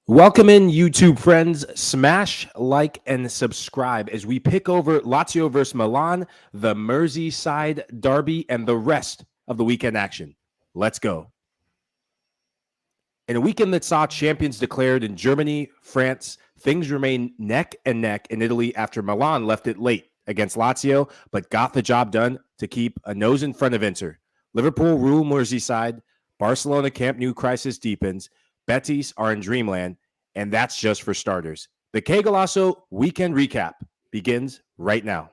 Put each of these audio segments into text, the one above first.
Welcome in, YouTube friends. Smash, like, and subscribe as we pick over Lazio versus Milan, the Merseyside derby, and the rest of the weekend action. Let's go. In a weekend that saw champions declared in Germany, France, things remain neck and neck in Italy after Milan left it late against Lazio, but got the job done to keep a nose in front of Inter. Liverpool rule Merseyside, Barcelona Camp Nou crisis deepens, Betis are in dreamland, and that's just for starters. The Qué Golazo weekend recap begins right now.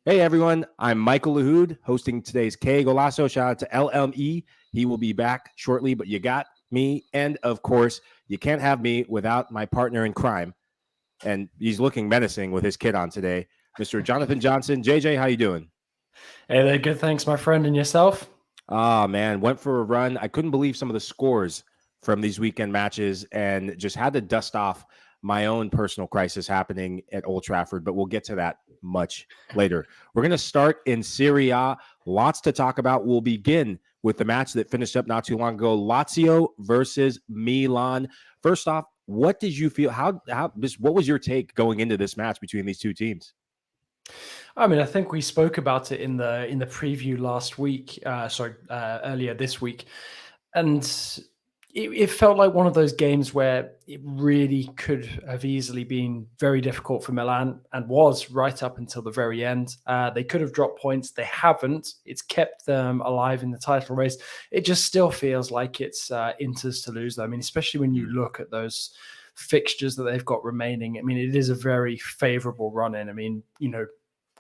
Hey everyone, I'm Michael Lahoud, hosting today's Qué Golazo. Shout out to LME. He will be back shortly, but you got me. And of course, you can't have me without my partner in crime. And he's looking menacing with his kid on today, Mr. Jonathan Johnson. JJ, how you doing? Hey there, good. Thanks, my friend. And yourself? Oh, man, went for a run. I couldn't believe some of the scores from these weekend matches and just had to dust off my own personal crisis happening at Old Trafford, but we'll get to that much later. We're going to start in Serie A. Lots to talk about. We'll begin with the match that finished up not too long ago, Lazio versus Milan. First off, what did you feel? What was your take going into this match between these two teams? I mean, I think we spoke about it in the preview last week. Earlier this week, and it felt like one of those games where it really could have easily been very difficult for Milan, and was right up until the very end. They could have dropped points. They haven't. It's kept them alive in the title race. It just still feels like it's Inter's to lose, though. I mean, especially when you look at those fixtures that they've got remaining. I mean, it is a very favorable run in. I mean,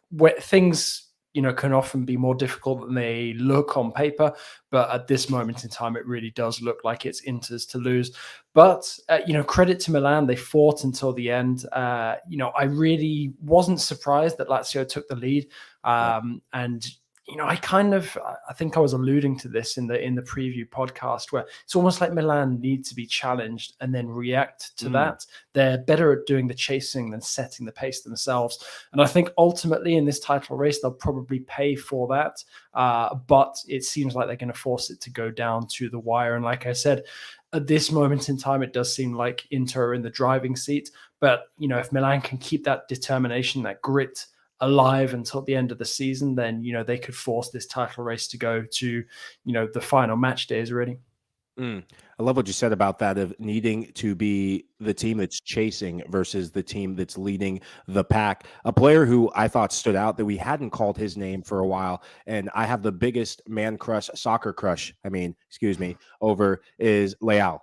where things can often be more difficult than they look on paper, but at this moment in time, it really does look like it's Inter's to lose. But credit to Milan, they fought until the end. I really wasn't surprised that Lazio took the lead, and I think I was alluding to this in the preview podcast, where it's almost like Milan need to be challenged and then react to that. They're better at doing the chasing than setting the pace themselves. And I think ultimately in this title race, they'll probably pay for that. But it seems like they're going to force it to go down to the wire. And like I said, at this moment in time, it does seem like Inter are in the driving seat. But, if Milan can keep that determination, that grit alive until the end of the season, then they could force this title race to go to the final match days already. I love what you said about that, of needing to be the team that's chasing versus the team that's leading the pack. A player who I thought stood out that we hadn't called his name for a while, and I have the biggest man crush, soccer crush, over, is Leao.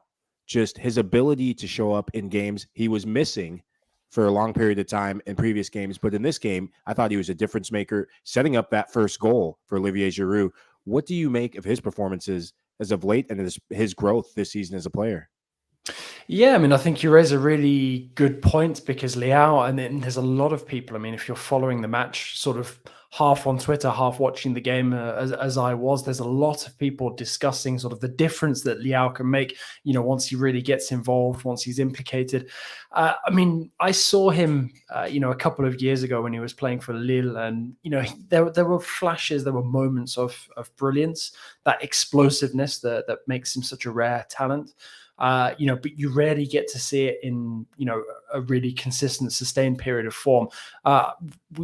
Just his ability to show up in games. He was missing for a long period of time in previous games, but in this game, I thought he was a difference maker, setting up that first goal for Olivier Giroud. What do you make of his performances as of late and his growth this season as a player? Yeah, I mean, I think you raise a really good point, because Leao, and then there's a lot of people, I mean, if you're following the match sort of half on Twitter, half watching the game as I was, there's a lot of people discussing sort of the difference that Leao can make, once he really gets involved, once he's implicated. I mean, I saw him, a couple of years ago when he was playing for Lille, and, there were flashes, there were moments of brilliance, that explosiveness that makes him such a rare talent. But you rarely get to see it in, a really consistent, sustained period of form.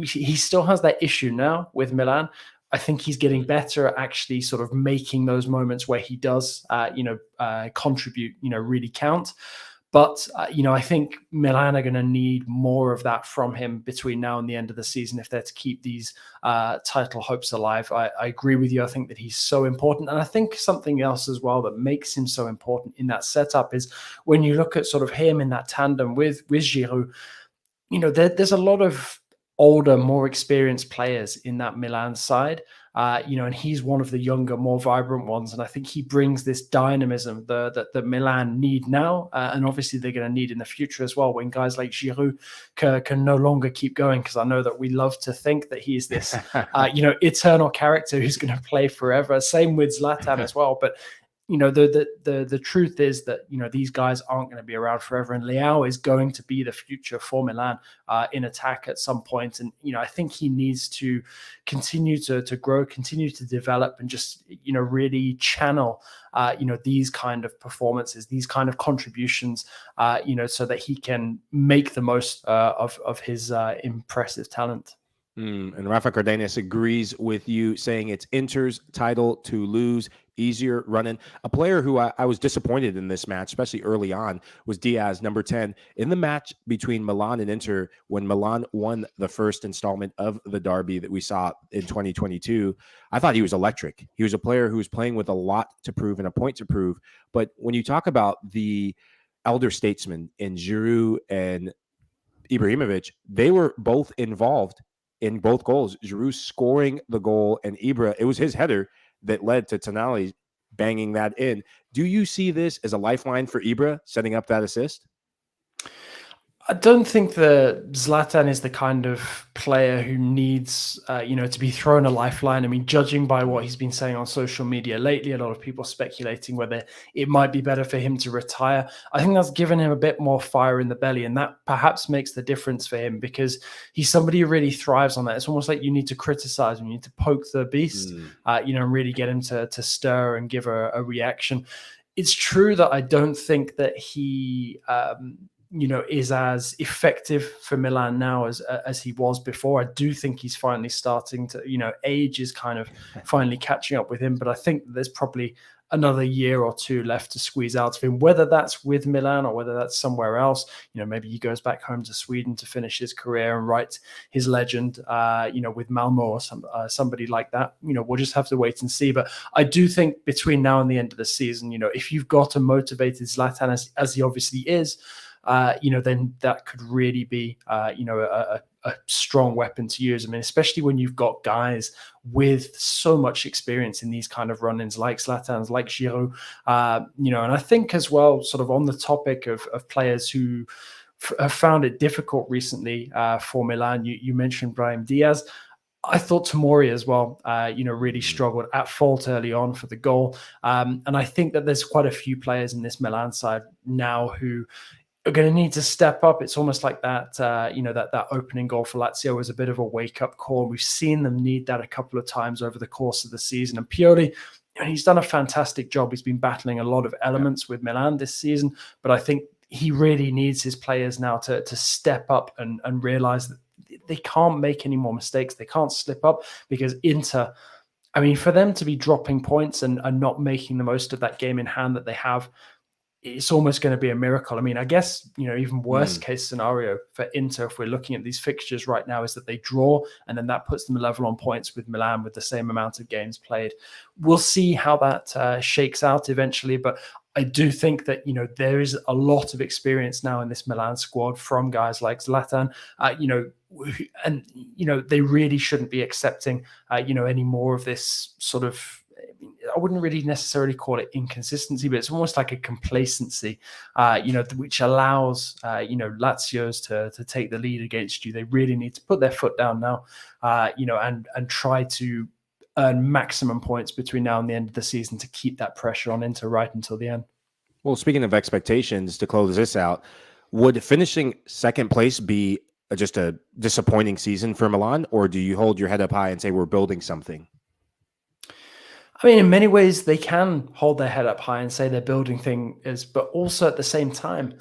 He still has that issue now with Milan. I think he's getting better at actually sort of making those moments where he does, contribute, really count. But, I think Milan are going to need more of that from him between now and the end of the season if they're to keep these title hopes alive. I agree with you. I think that he's so important. And I think something else as well that makes him so important in that setup is when you look at sort of him in that tandem with Giroud, there's a lot of older, more experienced players in that Milan side. And he's one of the younger, more vibrant ones. And I think he brings this dynamism that Milan need now. And obviously they're going to need in the future as well, when guys like Giroud can no longer keep going. Because I know that we love to think that he's this, eternal character who's going to play forever. Same with Zlatan as well. But the truth is that these guys aren't going to be around forever, and Leao is going to be the future for Milan in attack at some point. And I think he needs to continue to grow, continue to develop, and just really channel these kind of performances, these kind of contributions, so that he can make the most of his impressive talent. And Rafa Cardenas agrees with you, saying it's Inter's title to lose, easier running. A player who I was disappointed in this match, especially early on, was Diaz, number 10. In the match between Milan and Inter, when Milan won the first installment of the derby that we saw in 2022, I thought he was electric. He was a player who was playing with a lot to prove and a point to prove. But when you talk about the elder statesmen in Giroud and Ibrahimovic, they were both involved in both goals. Giroud scoring the goal, and Ibra, it was his header that led to Tonali banging that in. Do you see this as a lifeline for Ibra setting up that assist? I don't think that Zlatan is the kind of player who needs, to be thrown a lifeline. I mean, judging by what he's been saying on social media lately, a lot of people speculating whether it might be better for him to retire. I think that's given him a bit more fire in the belly, and that perhaps makes the difference for him, because he's somebody who really thrives on that. It's almost like you need to criticize him, you need to poke the beast, and really get him to stir and give a reaction. It's true that I don't think that he is as effective for Milan now as he was before. I do think he's finally starting to, age is kind of finally catching up with him, but I think there's probably another year or two left to squeeze out of him, whether that's with Milan or whether that's somewhere else. Maybe he goes back home to Sweden to finish his career and write his legend, with Malmo or somebody like that. We'll just have to wait and see. But I do think between now and the end of the season, if you've got a motivated Zlatan as he obviously is, then that could really be, a strong weapon to use. I mean, especially when you've got guys with so much experience in these kind of run-ins, like Zlatan's, like Giroud, and I think as well, sort of on the topic of players who have found it difficult recently for Milan, you mentioned Brahim Diaz. I thought Tomori as well, really struggled at fault early on for the goal. And I think that there's quite a few players in this Milan side now who are going to need to step up. It's almost like that, that opening goal for Lazio was a bit of a wake-up call. We've seen them need that a couple of times over the course of the season. And Pioli, he's done a fantastic job. He's been battling a lot of elements with Milan this season, but I think he really needs his players now to step up and realize that they can't make any more mistakes. They can't slip up, because Inter, I mean, for them to be dropping points and not making the most of that game in hand that they have, it's almost going to be a miracle. I mean, I guess, even worst case scenario for Inter, if we're looking at these fixtures right now, is that they draw, and then that puts them level on points with Milan with the same amount of games played. We'll see how that shakes out eventually, but I do think that, there is a lot of experience now in this Milan squad from guys like Zlatan, and, they really shouldn't be accepting, any more of this sort of, I wouldn't really necessarily call it inconsistency, but it's almost like a complacency, which allows, Lazio's to take the lead against you. They really need to put their foot down now, and try to earn maximum points between now and the end of the season to keep that pressure on Inter right until the end. Well, speaking of expectations, to close this out, would finishing second place be just a disappointing season for Milan, or do you hold your head up high and say we're building something? I mean, in many ways, they can hold their head up high and say they're building things, but also at the same time,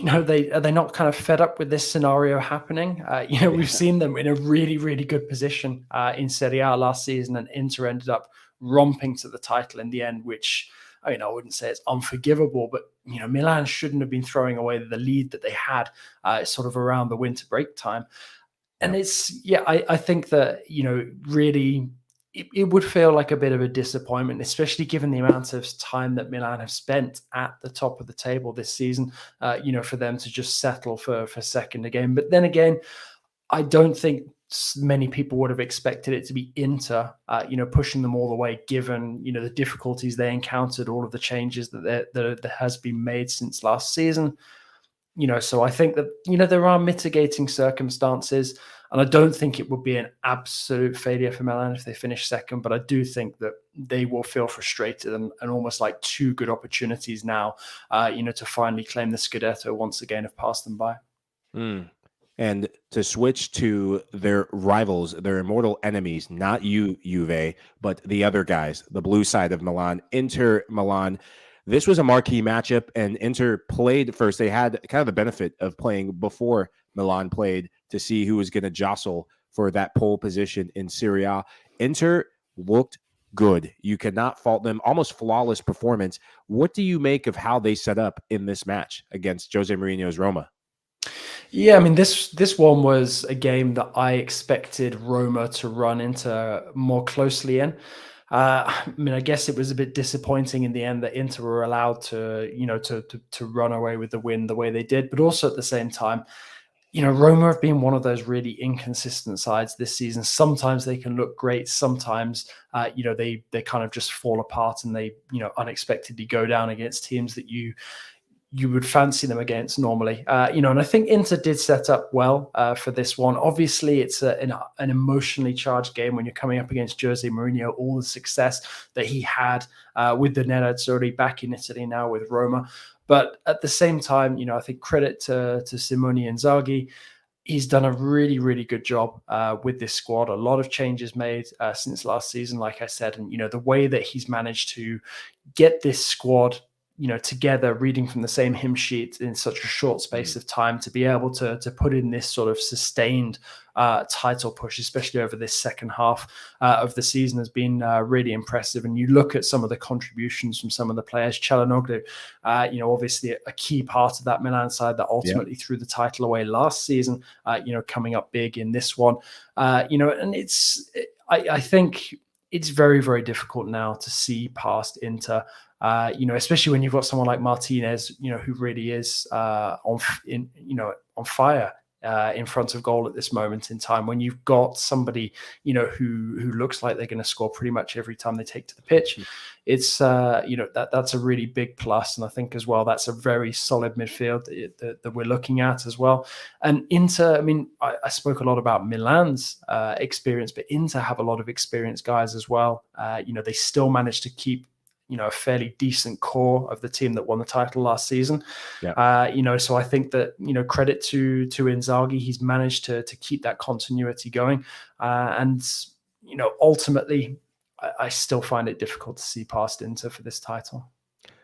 are they not kind of fed up with this scenario happening? We've seen them in a really, really good position in Serie A last season, and Inter ended up romping to the title in the end, which, I mean, I wouldn't say it's unforgivable, but, Milan shouldn't have been throwing away the lead that they had sort of around the winter break time. And I think that, really, it would feel like a bit of a disappointment, especially given the amount of time that Milan have spent at the top of the table this season, for them to just settle for second again. But then again, I don't think many people would have expected it to be Inter, pushing them all the way, given, the difficulties they encountered, all of the changes that has been made since last season. So I think that, there are mitigating circumstances. And I don't think it would be an absolute failure for Milan if they finish second, but I do think that they will feel frustrated and almost like two good opportunities now, to finally claim the Scudetto once again have passed them by. And to switch to their rivals, their immortal enemies, not Juve, but the other guys, the blue side of Milan, Inter Milan. This was a marquee matchup, and Inter played first. They had kind of the benefit of playing before Milan played to see who was going to jostle for that pole position in Serie. Inter looked good. You cannot fault them. Almost flawless performance. What do you make of how they set up in this match against Jose Mourinho's Roma? Yeah, I mean, this one was a game that I expected Roma to run into more closely in. I mean, I guess it was a bit disappointing in the end that Inter were allowed to, to run away with the win the way they did. But also at the same time, Roma have been one of those really inconsistent sides this season. Sometimes they can look great. Sometimes, they kind of just fall apart and they, unexpectedly go down against teams that you would fancy them against normally. And I think Inter did set up well for this one. Obviously, it's an emotionally charged game when you're coming up against Jose Mourinho, all the success that he had with the Nerazzurri back in Italy now with Roma. But at the same time, I think credit to Simone Inzaghi. He's done a really, really good job with this squad. A lot of changes made since last season, like I said. And, the way that he's managed to get this squad together, reading from the same hymn sheet in such a short space of time, to be able to put in this sort of sustained title push, especially over this second half of the season, has been really impressive. And you look at some of the contributions from some of the players, Çalhanoğlu, obviously a key part of that Milan side that ultimately threw the title away last season, coming up big in this one, and I think it's very, very difficult now to see past Inter. Especially when you've got someone like Martinez, who really is on fire in front of goal at this moment in time. When you've got somebody, who looks like they're going to score pretty much every time they take to the pitch, it's that's a really big plus. And I think as well that's a very solid midfield that we're looking at as well. And Inter, I mean, I spoke a lot about Milan's experience, but Inter have a lot of experienced guys as well. They still managed to keep a fairly decent core of the team that won the title last season. So I think that, credit to Inzaghi, he's managed to keep that continuity going. And ultimately, I still find it difficult to see past Inter for this title.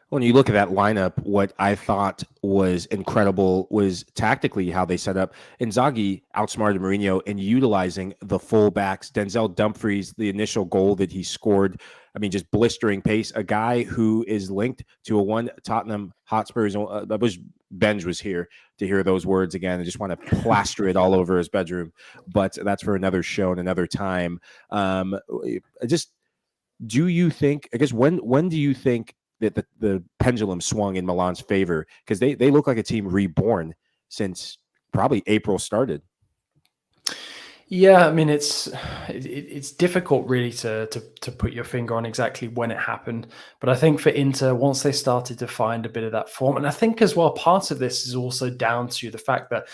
When you look at that lineup, what I thought was incredible was tactically how they set up. Inzaghi outsmarted Mourinho in utilizing the fullbacks. Denzel Dumfries, the initial goal that he scored, I mean, just blistering pace. A guy who is linked to a one Tottenham Hotspurs. I wish Benj was here to hear those words again. I just want to plaster it all over his bedroom. But that's for another show and another time. Do you think, I guess, when do you think that the pendulum swung in Milan's favor? Because they look like a team reborn since probably April started. Yeah, I mean, it's difficult really to put your finger on exactly when it happened. But I think for Inter, once they started to find a bit of that form, and I think as well, part of this is also down to the fact that,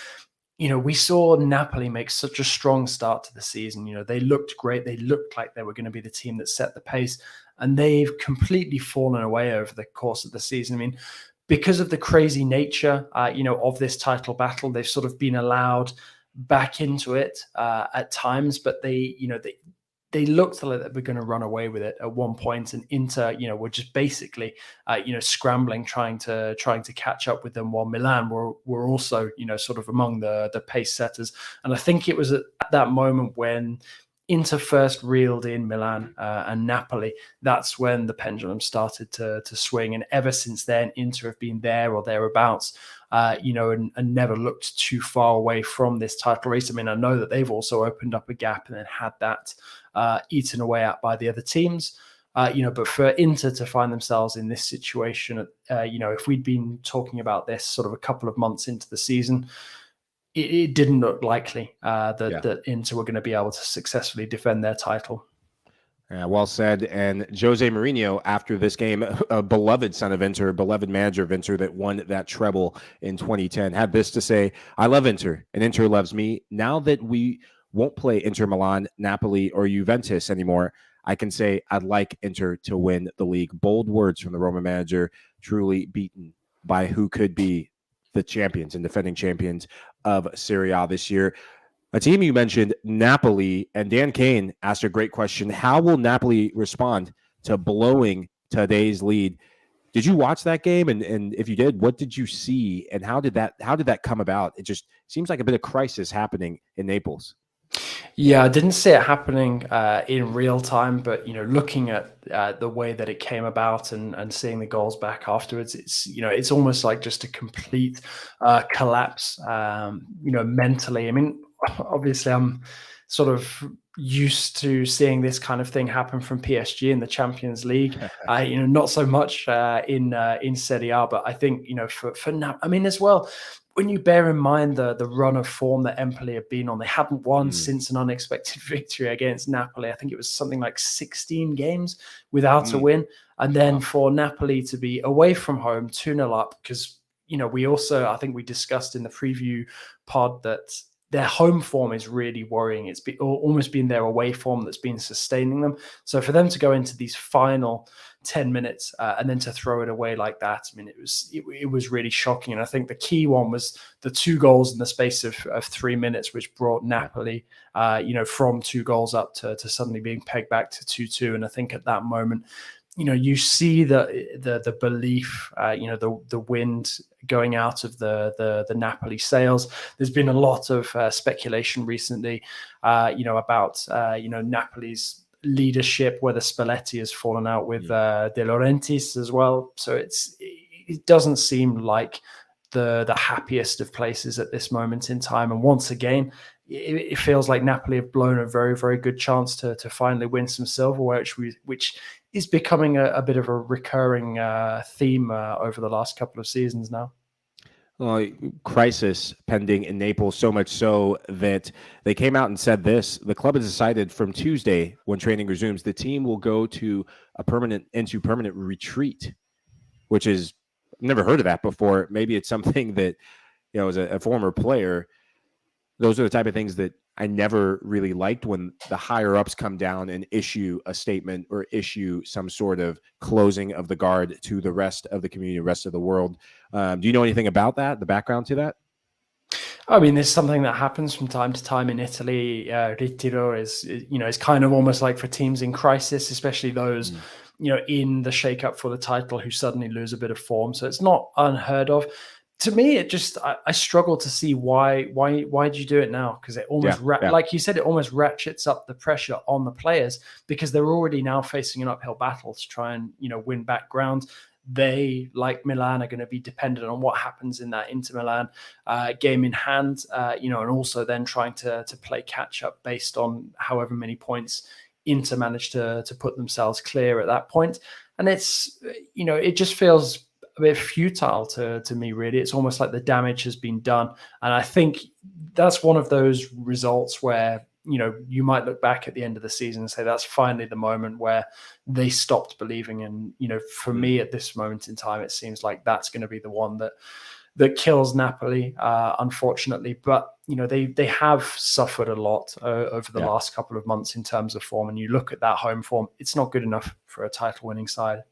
we saw Napoli make such a strong start to the season. They looked great. They looked like they were going to be the team that set the pace. And they've completely fallen away over the course of the season. I mean, because of the crazy nature, of this title battle, they've sort of been allowed back into it at times, but they looked like they were going to run away with it at one point, and Inter, were just basically, scrambling, trying to catch up with them, while Milan were also, sort of among the pace setters. And I think it was at that moment when Inter first reeled in Milan and Napoli, that's when the pendulum started to swing. And ever since then, Inter have been there or thereabouts, and never looked too far away from this title race. I mean, I know that they've also opened up a gap and then had that eaten away at by the other teams. But for Inter to find themselves in this situation, if we'd been talking about this sort of a couple of months into the season, it didn't look likely that Inter were going to be able to successfully defend their title. Well said. And Jose Mourinho, after this game, a beloved son of Inter, beloved manager of Inter that won that treble in 2010, had this to say: "I love Inter, and Inter loves me. Now that we won't play Inter Milan, Napoli, or Juventus anymore, I can say I'd like Inter to win the league. Bold words from the Roma manager, truly beaten by who could be the champions and defending champions of Serie A this year. A team you mentioned, Napoli, and Dan Kane asked a great question. How will Napoli respond to blowing today's lead? Did you watch that game? And if you did, what did you see? And how did that come about? It just seems like a bit of crisis happening in Naples. Yeah, I didn't see it happening in real time, but looking at the way that it came about and seeing the goals back afterwards, it's almost like just a complete collapse. Mentally. I mean, obviously, I'm sort of used to seeing this kind of thing happen from PSG in the Champions League. Not so much in Serie A, but I think for now, I mean, as well, when you bear in mind the run of form that Empoli have been on, they hadn't won since an unexpected victory against Napoli. I think it was something like 16 games without a win. And then for Napoli to be away from home, 2-0 up, because, we also, I think we discussed in the preview pod that their home form is really worrying. It's almost been their away form that's been sustaining them. So for them to go into these final 10 minutes and then to throw it away like that, I mean, it was really shocking. And I think the key one was the 2 goals in the space of 3 minutes, which brought Napoli, from 2 goals up to suddenly being pegged back to 2-2. And I think at that moment, you see the belief, the wind going out of the Napoli sails. There's been a lot of speculation recently, about Napoli's leadership, whether Spalletti has fallen out with De Laurentiis as well. So it doesn't seem like the happiest of places at this moment in time. And once again, it feels like Napoli have blown a very, very good chance to finally win some silverware, which is becoming a bit of a recurring theme over the last couple of seasons now. Well, crisis pending in Naples, so much so that they came out and said this: the club has decided from Tuesday, when training resumes, the team will go to permanent retreat, which is, I've never heard of that before. Maybe it's something that, as a former player, those are the type of things that I never really liked, when the higher ups come down and issue a statement or issue some sort of closing of the guard to the rest of the community, the rest of the world. Do you know anything about that, the background to that? I mean, there's something that happens from time to time in Italy. Ritiro is kind of almost like for teams in crisis, especially those, in the shake-up for the title, who suddenly lose a bit of form. So it's not unheard of. To me, it just, I struggle to see why do you do it now? Because it almost, like you said, it almost ratchets up the pressure on the players, because they're already now facing an uphill battle to try and, win back ground. They, like Milan, are going to be dependent on what happens in that Inter Milan game in hand, and also then trying to play catch up based on however many points Inter managed to put themselves clear at that point. And it's, it just feels a bit futile to me, really. It's almost like the damage has been done. And I think that's one of those results where, you might look back at the end of the season and say that's finally the moment where they stopped believing. And, for me at this moment in time, it seems like that's going to be the one that kills Napoli, unfortunately. But, they have suffered a lot over the last couple of months in terms of form. And you look at that home form, it's not good enough for a title winning side.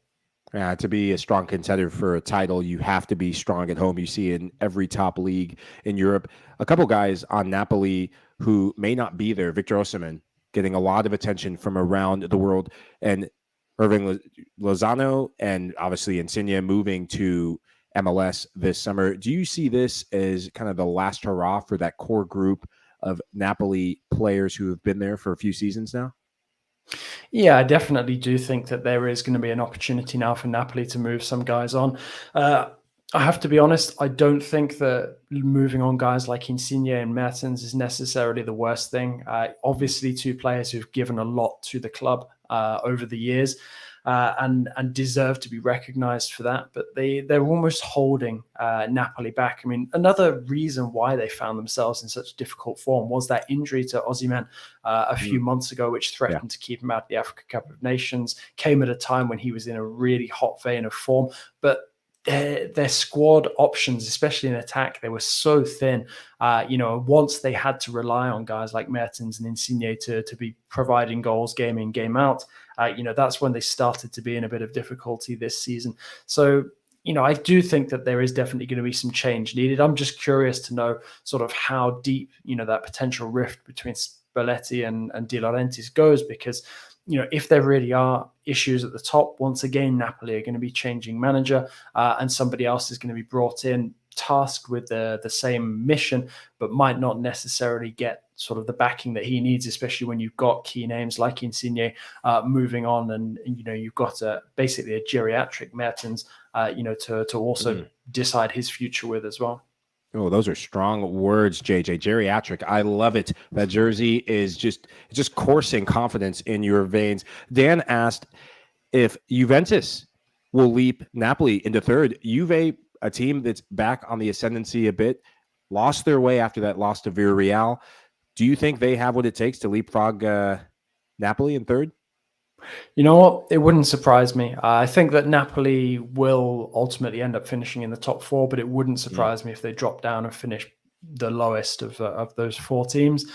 To be a strong contender for a title, you have to be strong at home. You see in every top league in Europe. A couple guys on Napoli who may not be there. Victor Osimhen getting a lot of attention from around the world, and Irving Lozano, and obviously Insigne moving to MLS this summer. Do you see this as kind of the last hurrah for that core group of Napoli players who have been there for a few seasons now? Yeah, I definitely do think that there is going to be an opportunity now for Napoli to move some guys on. I have to be honest, I don't think that moving on guys like Insigne and Mertens is necessarily the worst thing. Obviously, 2 players who've given a lot to the club over the years and deserve to be recognized for that. But they're almost holding Napoli back. I mean, another reason why they found themselves in such difficult form was that injury to Osimhen a few months ago, which threatened to keep him out of the Africa Cup of Nations, came at a time when he was in a really hot vein of form. But their squad options, especially in attack, they were so thin. Once they had to rely on guys like Mertens and Insigne to be providing goals game in, game out, that's when they started to be in a bit of difficulty this season. So, I do think that there is definitely going to be some change needed. I'm just curious to know sort of how deep, that potential rift between Spalletti and De Laurentiis goes, because if there really are issues at the top, once again, Napoli are going to be changing manager, and somebody else is going to be brought in, tasked with the same mission, but might not necessarily get sort of the backing that he needs, especially when you've got key names like Insigne moving on, and you've got basically a geriatric Mertens, to also decide his future with as well. Oh, those are strong words, JJ. Geriatric. I love it. That jersey is just coursing confidence in your veins. Dan asked if Juventus will leap Napoli into third. Juve, a team that's back on the ascendancy a bit, lost their way after that loss to Villarreal. Do you think they have what it takes to leapfrog Napoli in third? You know what? It wouldn't surprise me. I think that Napoli will ultimately end up finishing in the top four, but it wouldn't surprise me if they drop down and finish the lowest of those four teams.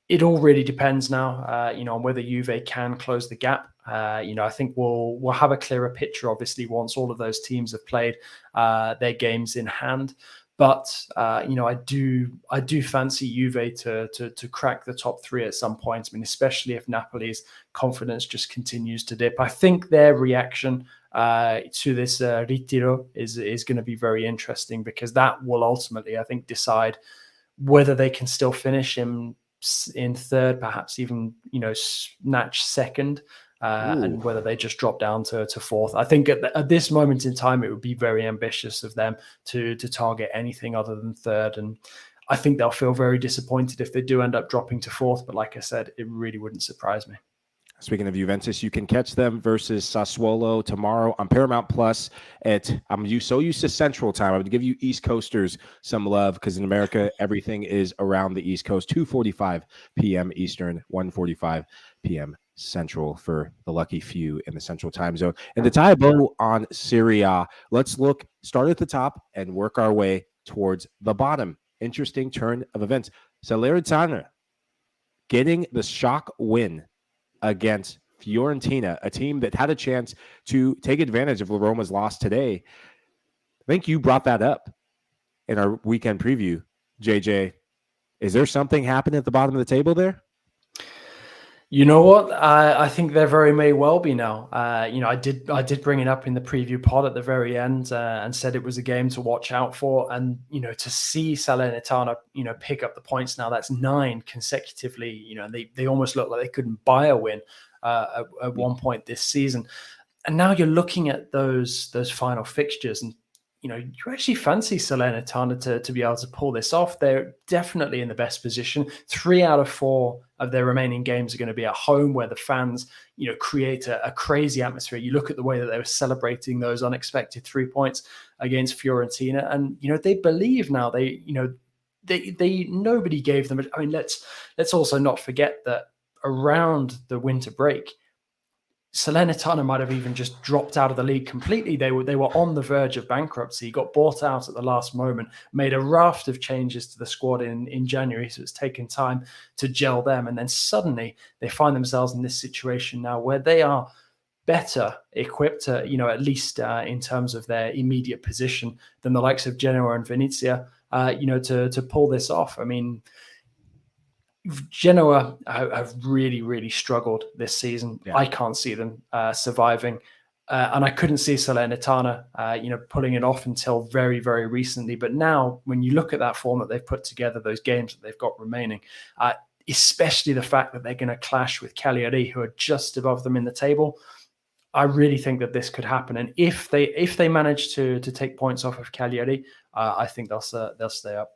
It all really depends now, on whether Juve can close the gap. I think we'll have a clearer picture, obviously, once all of those teams have played their games in hand. But I do fancy Juve to crack the top three at some point. I mean, especially if Napoli's confidence just continues to dip. I think their reaction to this Ritiro is going to be very interesting, because that will ultimately, I think, decide whether they can still finish in third, perhaps even snatch second. And whether they just drop down to fourth. I think at this moment in time, it would be very ambitious of them to target anything other than third. And I think they'll feel very disappointed if they do end up dropping to fourth. But like I said, it really wouldn't surprise me. Speaking of Juventus, you can catch them versus Sassuolo tomorrow on Paramount Plus I'm so used to Central Time. I would give you East Coasters some love, because in America, everything is around the East Coast. 2:45 p.m. Eastern, 1:45 p.m. Central for the lucky few in the Central Time Zone. And to tie a bow on Serie A, let's start at the top and work our way towards the bottom. Interesting turn of events. Salernitana getting the shock win against Fiorentina, a team that had a chance to take advantage of Roma's loss today. I think you brought that up in our weekend preview, JJ. Is there something happening at the bottom of the table there? You know what? I think there very may well be now. I did bring it up in the preview pod at the very end and said it was a game to watch out for. And, to see Salernitana, pick up the points now, that's 9 consecutively. They almost look like they couldn't buy a win at one point this season. And now you're looking at those final fixtures, and you actually fancy Salernitana to be able to pull this off. They're definitely in the best position. 3 out of 4 of their remaining games are going to be at home, where the fans, create a crazy atmosphere. You look at the way that they were celebrating those unexpected 3 points against Fiorentina, and they believe now. They nobody gave them. I mean, let's also not forget that around the winter break, Salernitana might have even just dropped out of the league completely. They were on the verge of bankruptcy, got bought out at the last moment, made a raft of changes to the squad in January, so it's taken time to gel them. And then suddenly they find themselves in this situation now where they are better equipped, at least in terms of their immediate position, than the likes of Genoa and Venezia, to pull this off. I mean, Genoa have really, really struggled this season. Yeah. I can't see them surviving. And I couldn't see Salernitana, pulling it off until very, very recently. But now, when you look at that form that they've put together, those games that they've got remaining, especially the fact that they're going to clash with Cagliari, who are just above them in the table, I really think that this could happen. And if they manage to take points off of Cagliari, I think they'll stay up.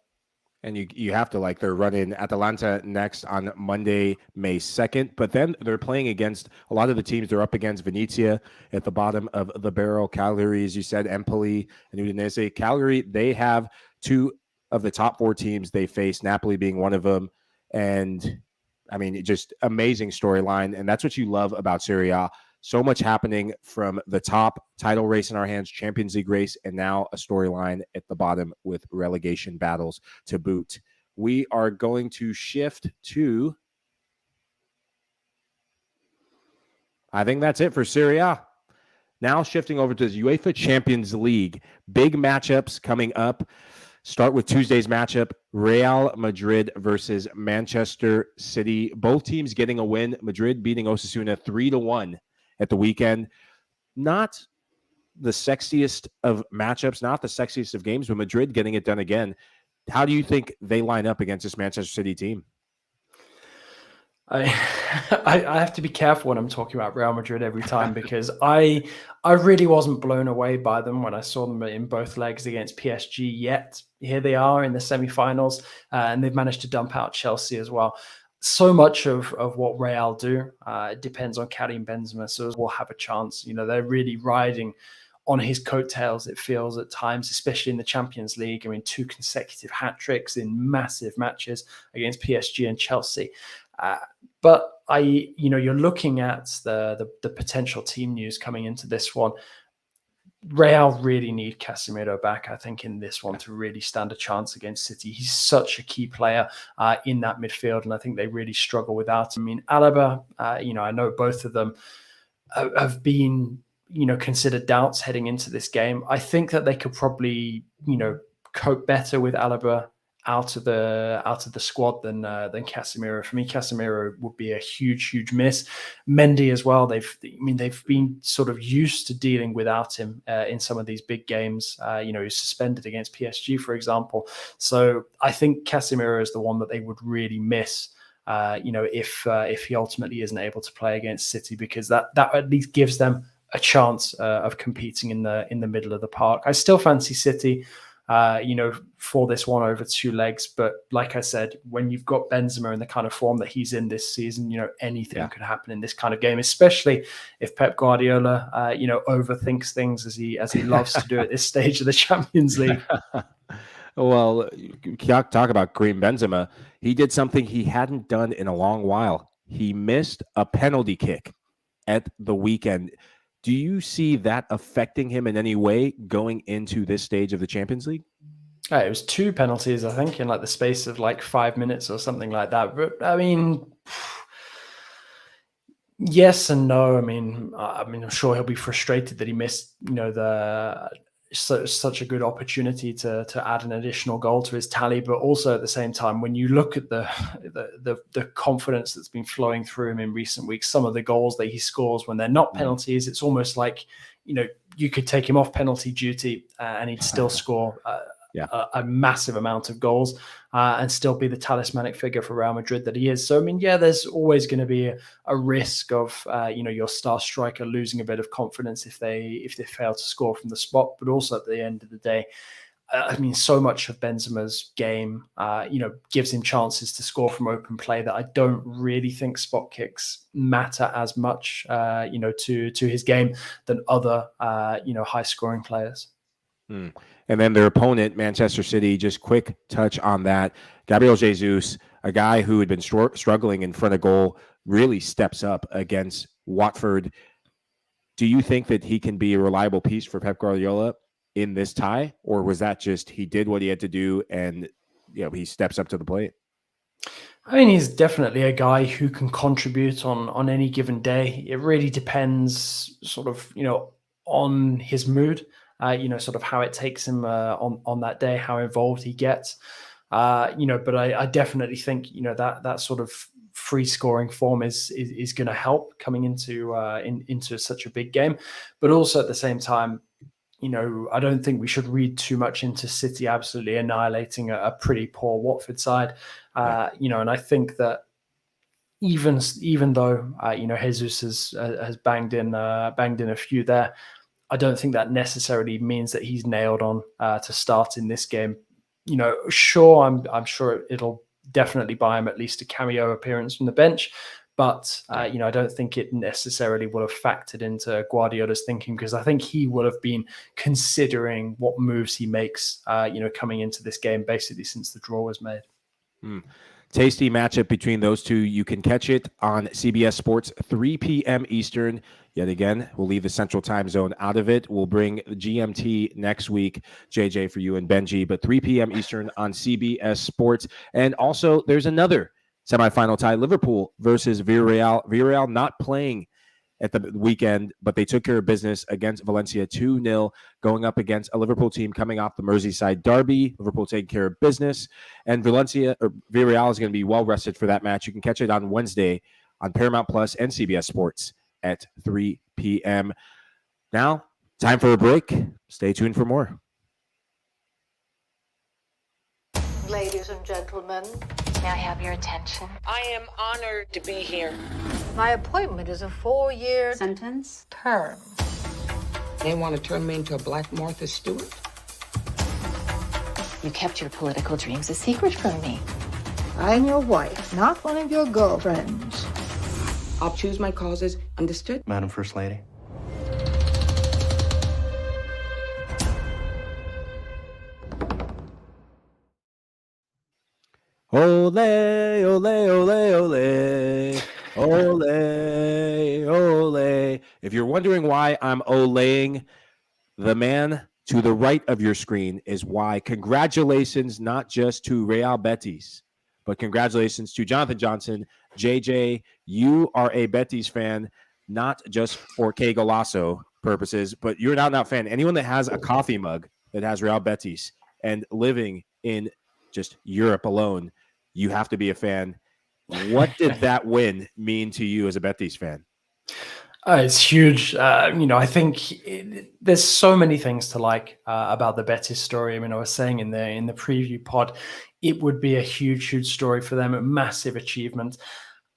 And you have to, they're running Atalanta next on Monday, May 2nd. But then they're playing against a lot of the teams. They're up against Venezia at the bottom of the barrel. Cagliari, as you said, Empoli and Udinese. Cagliari, they have 2 of the top 4 teams they face, Napoli being one of them. And, I mean, just amazing storyline. And that's what you love about Serie A. So much happening from the top, title race in our hands, Champions League race, and now a storyline at the bottom with relegation battles to boot. We are going to shift to, I think that's it for Serie A. Now shifting over to the UEFA Champions League. Big matchups coming up. Start with Tuesday's matchup, Real Madrid versus Manchester City. Both teams getting a win. Madrid beating Osasuna 3-1 at the weekend. Not the sexiest of matchups, not the sexiest of games, but Madrid getting it done again. How do you think they line up against this Manchester City team? I have to be careful when I'm talking about Real Madrid every time because I really wasn't blown away by them when I saw them in both legs against PSG yet. Here they are in the semi-finals, and they've managed to dump out Chelsea as well. So much of what Real do depends on Karim Benzema, so we'll have a chance. They're really riding on his coattails, it feels at times, especially in the Champions League. 2 consecutive hat-tricks in massive matches against PSG and Chelsea. But you're looking at the potential team news coming into this one. Real really need Casemiro back, I think, in this one to really stand a chance against City. He's such a key player in that midfield, and I think they really struggle without him. Alaba, I know both of them have been, considered doubts heading into this game. I think that they could probably, cope better with Alaba out of the squad than Casemiro. For me, Casemiro would be a huge miss. Mendy as well. They've been sort of used to dealing without him in some of these big games. He's suspended against PSG, for example. So I think Casemiro is the one that they would really miss. If he ultimately isn't able to play against City, because that at least gives them a chance of competing in the middle of the park. I still fancy City. For this one over 2 legs. But like I said, when you've got Benzema in the kind of form that he's in this season, anything could happen in this kind of game, especially if Pep Guardiola, overthinks things as he loves to do at this stage of the Champions League. Well, talk about Karim Benzema. He did something he hadn't done in a long while. He missed a penalty kick at the weekend. Do you see that affecting him in any way going into this stage of the Champions League? It was 2 penalties, I think, in the space of 5 minutes or something like that. But yes and no. I'm sure he'll be frustrated that he missed, such a good opportunity to add an additional goal to his tally. But also at the same time, when you look at the confidence that's been flowing through him in recent weeks, some of the goals that he scores when they're not penalties, it's almost like, you could take him off penalty duty and he'd still score a massive amount of goals and still be the talismanic figure for Real Madrid that he is. So, there's always going to be a risk of, your star striker losing a bit of confidence if they fail to score from the spot. But also at the end of the day, so much of Benzema's game, gives him chances to score from open play that I don't really think spot kicks matter as much, to his game than other, high scoring players. And then their opponent, Manchester City, just quick touch on that. Gabriel Jesus, a guy who had been struggling in front of goal, really steps up against Watford. Do you think that he can be a reliable piece for Pep Guardiola in this tie? Or was that just he did what he had to do and he steps up to the plate? He's definitely a guy who can contribute on any given day. It really depends sort of, on his mood. Sort of how it takes him on that day, how involved he gets. But I definitely think, that sort of free scoring form is going to help coming into such a big game. But also at the same time, I don't think we should read too much into City absolutely annihilating a pretty poor Watford side. And I think that even though Jesus has banged in a few there, I don't think that necessarily means that he's nailed on to start in this game. Sure, I'm sure it'll definitely buy him at least a cameo appearance from the bench, but I don't think it necessarily would have factored into Guardiola's thinking, because I think he would have been considering what moves he makes, coming into this game, basically since the draw was made. Tasty matchup between those two. You can catch it on CBS Sports, 3 p.m. Eastern. Yet again, we'll leave the Central Time Zone out of it. We'll bring GMT next week, JJ, for you and Benji, but 3 p.m. Eastern on CBS Sports. And also, there's another semifinal tie, Liverpool versus Villarreal. Villarreal not playing at the weekend, but they took care of business against Valencia 2-0, going up against a Liverpool team coming off the Merseyside derby. Liverpool taking care of business, and Villarreal is going to be well rested for that match. You can catch it on Wednesday on Paramount Plus and CBS Sports at 3 p.m. Now, time for a break. Stay tuned for more. Ladies and gentlemen, may I have your attention? I am honored to be here. my appointment is a 4-year Sentence? term. They want to turn me into a Black Martha Stewart? You kept your political dreams a secret from me. I'm your wife, not one of your girlfriends. I'll choose my causes, understood? Madam First Lady. Ole, ole, ole, ole. Ole, ole. If you're wondering why I'm olaying, the man to the right of your screen is why. Congratulations, not just to Real Betis, but congratulations to Jonathan Johnson. JJ, you are a Betis fan, not just for Qué Golazo purposes, but you're an out-and-out fan. Anyone that has a coffee mug that has Real Betis and living in just Europe alone, you have to be a fan. What did that win mean to you as a Betis fan? It's huge. I think there's so many things to like about the Betis story. I mean, I was saying in the preview pod, it would be a huge, huge story for them, a massive achievement.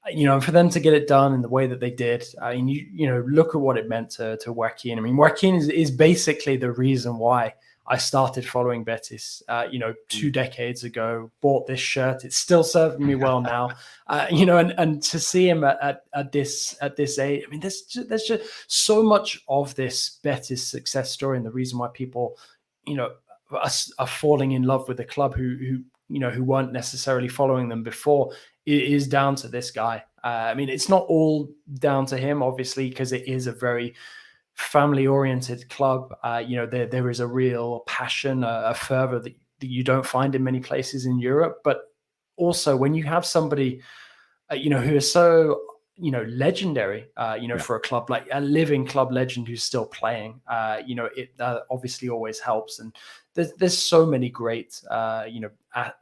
For them to get it done in the way that they did. I mean, look at what it meant to Joaquin. I mean, Joaquin is basically the reason why I started following Betis, 2 decades ago, bought this shirt. It's still serving me well now, and to see him at this age, I mean, there's just so much of this Betis success story, and the reason why people, are falling in love with the club who weren't necessarily following them before is down to this guy. I mean, it's not all down to him, obviously, because it is a very family-oriented club. There is a real passion, a fervor that you don't find in many places in Europe. But also, when you have somebody, who is so, legendary, for a club, like a living club legend who's still playing, it obviously always helps. And there's so many great,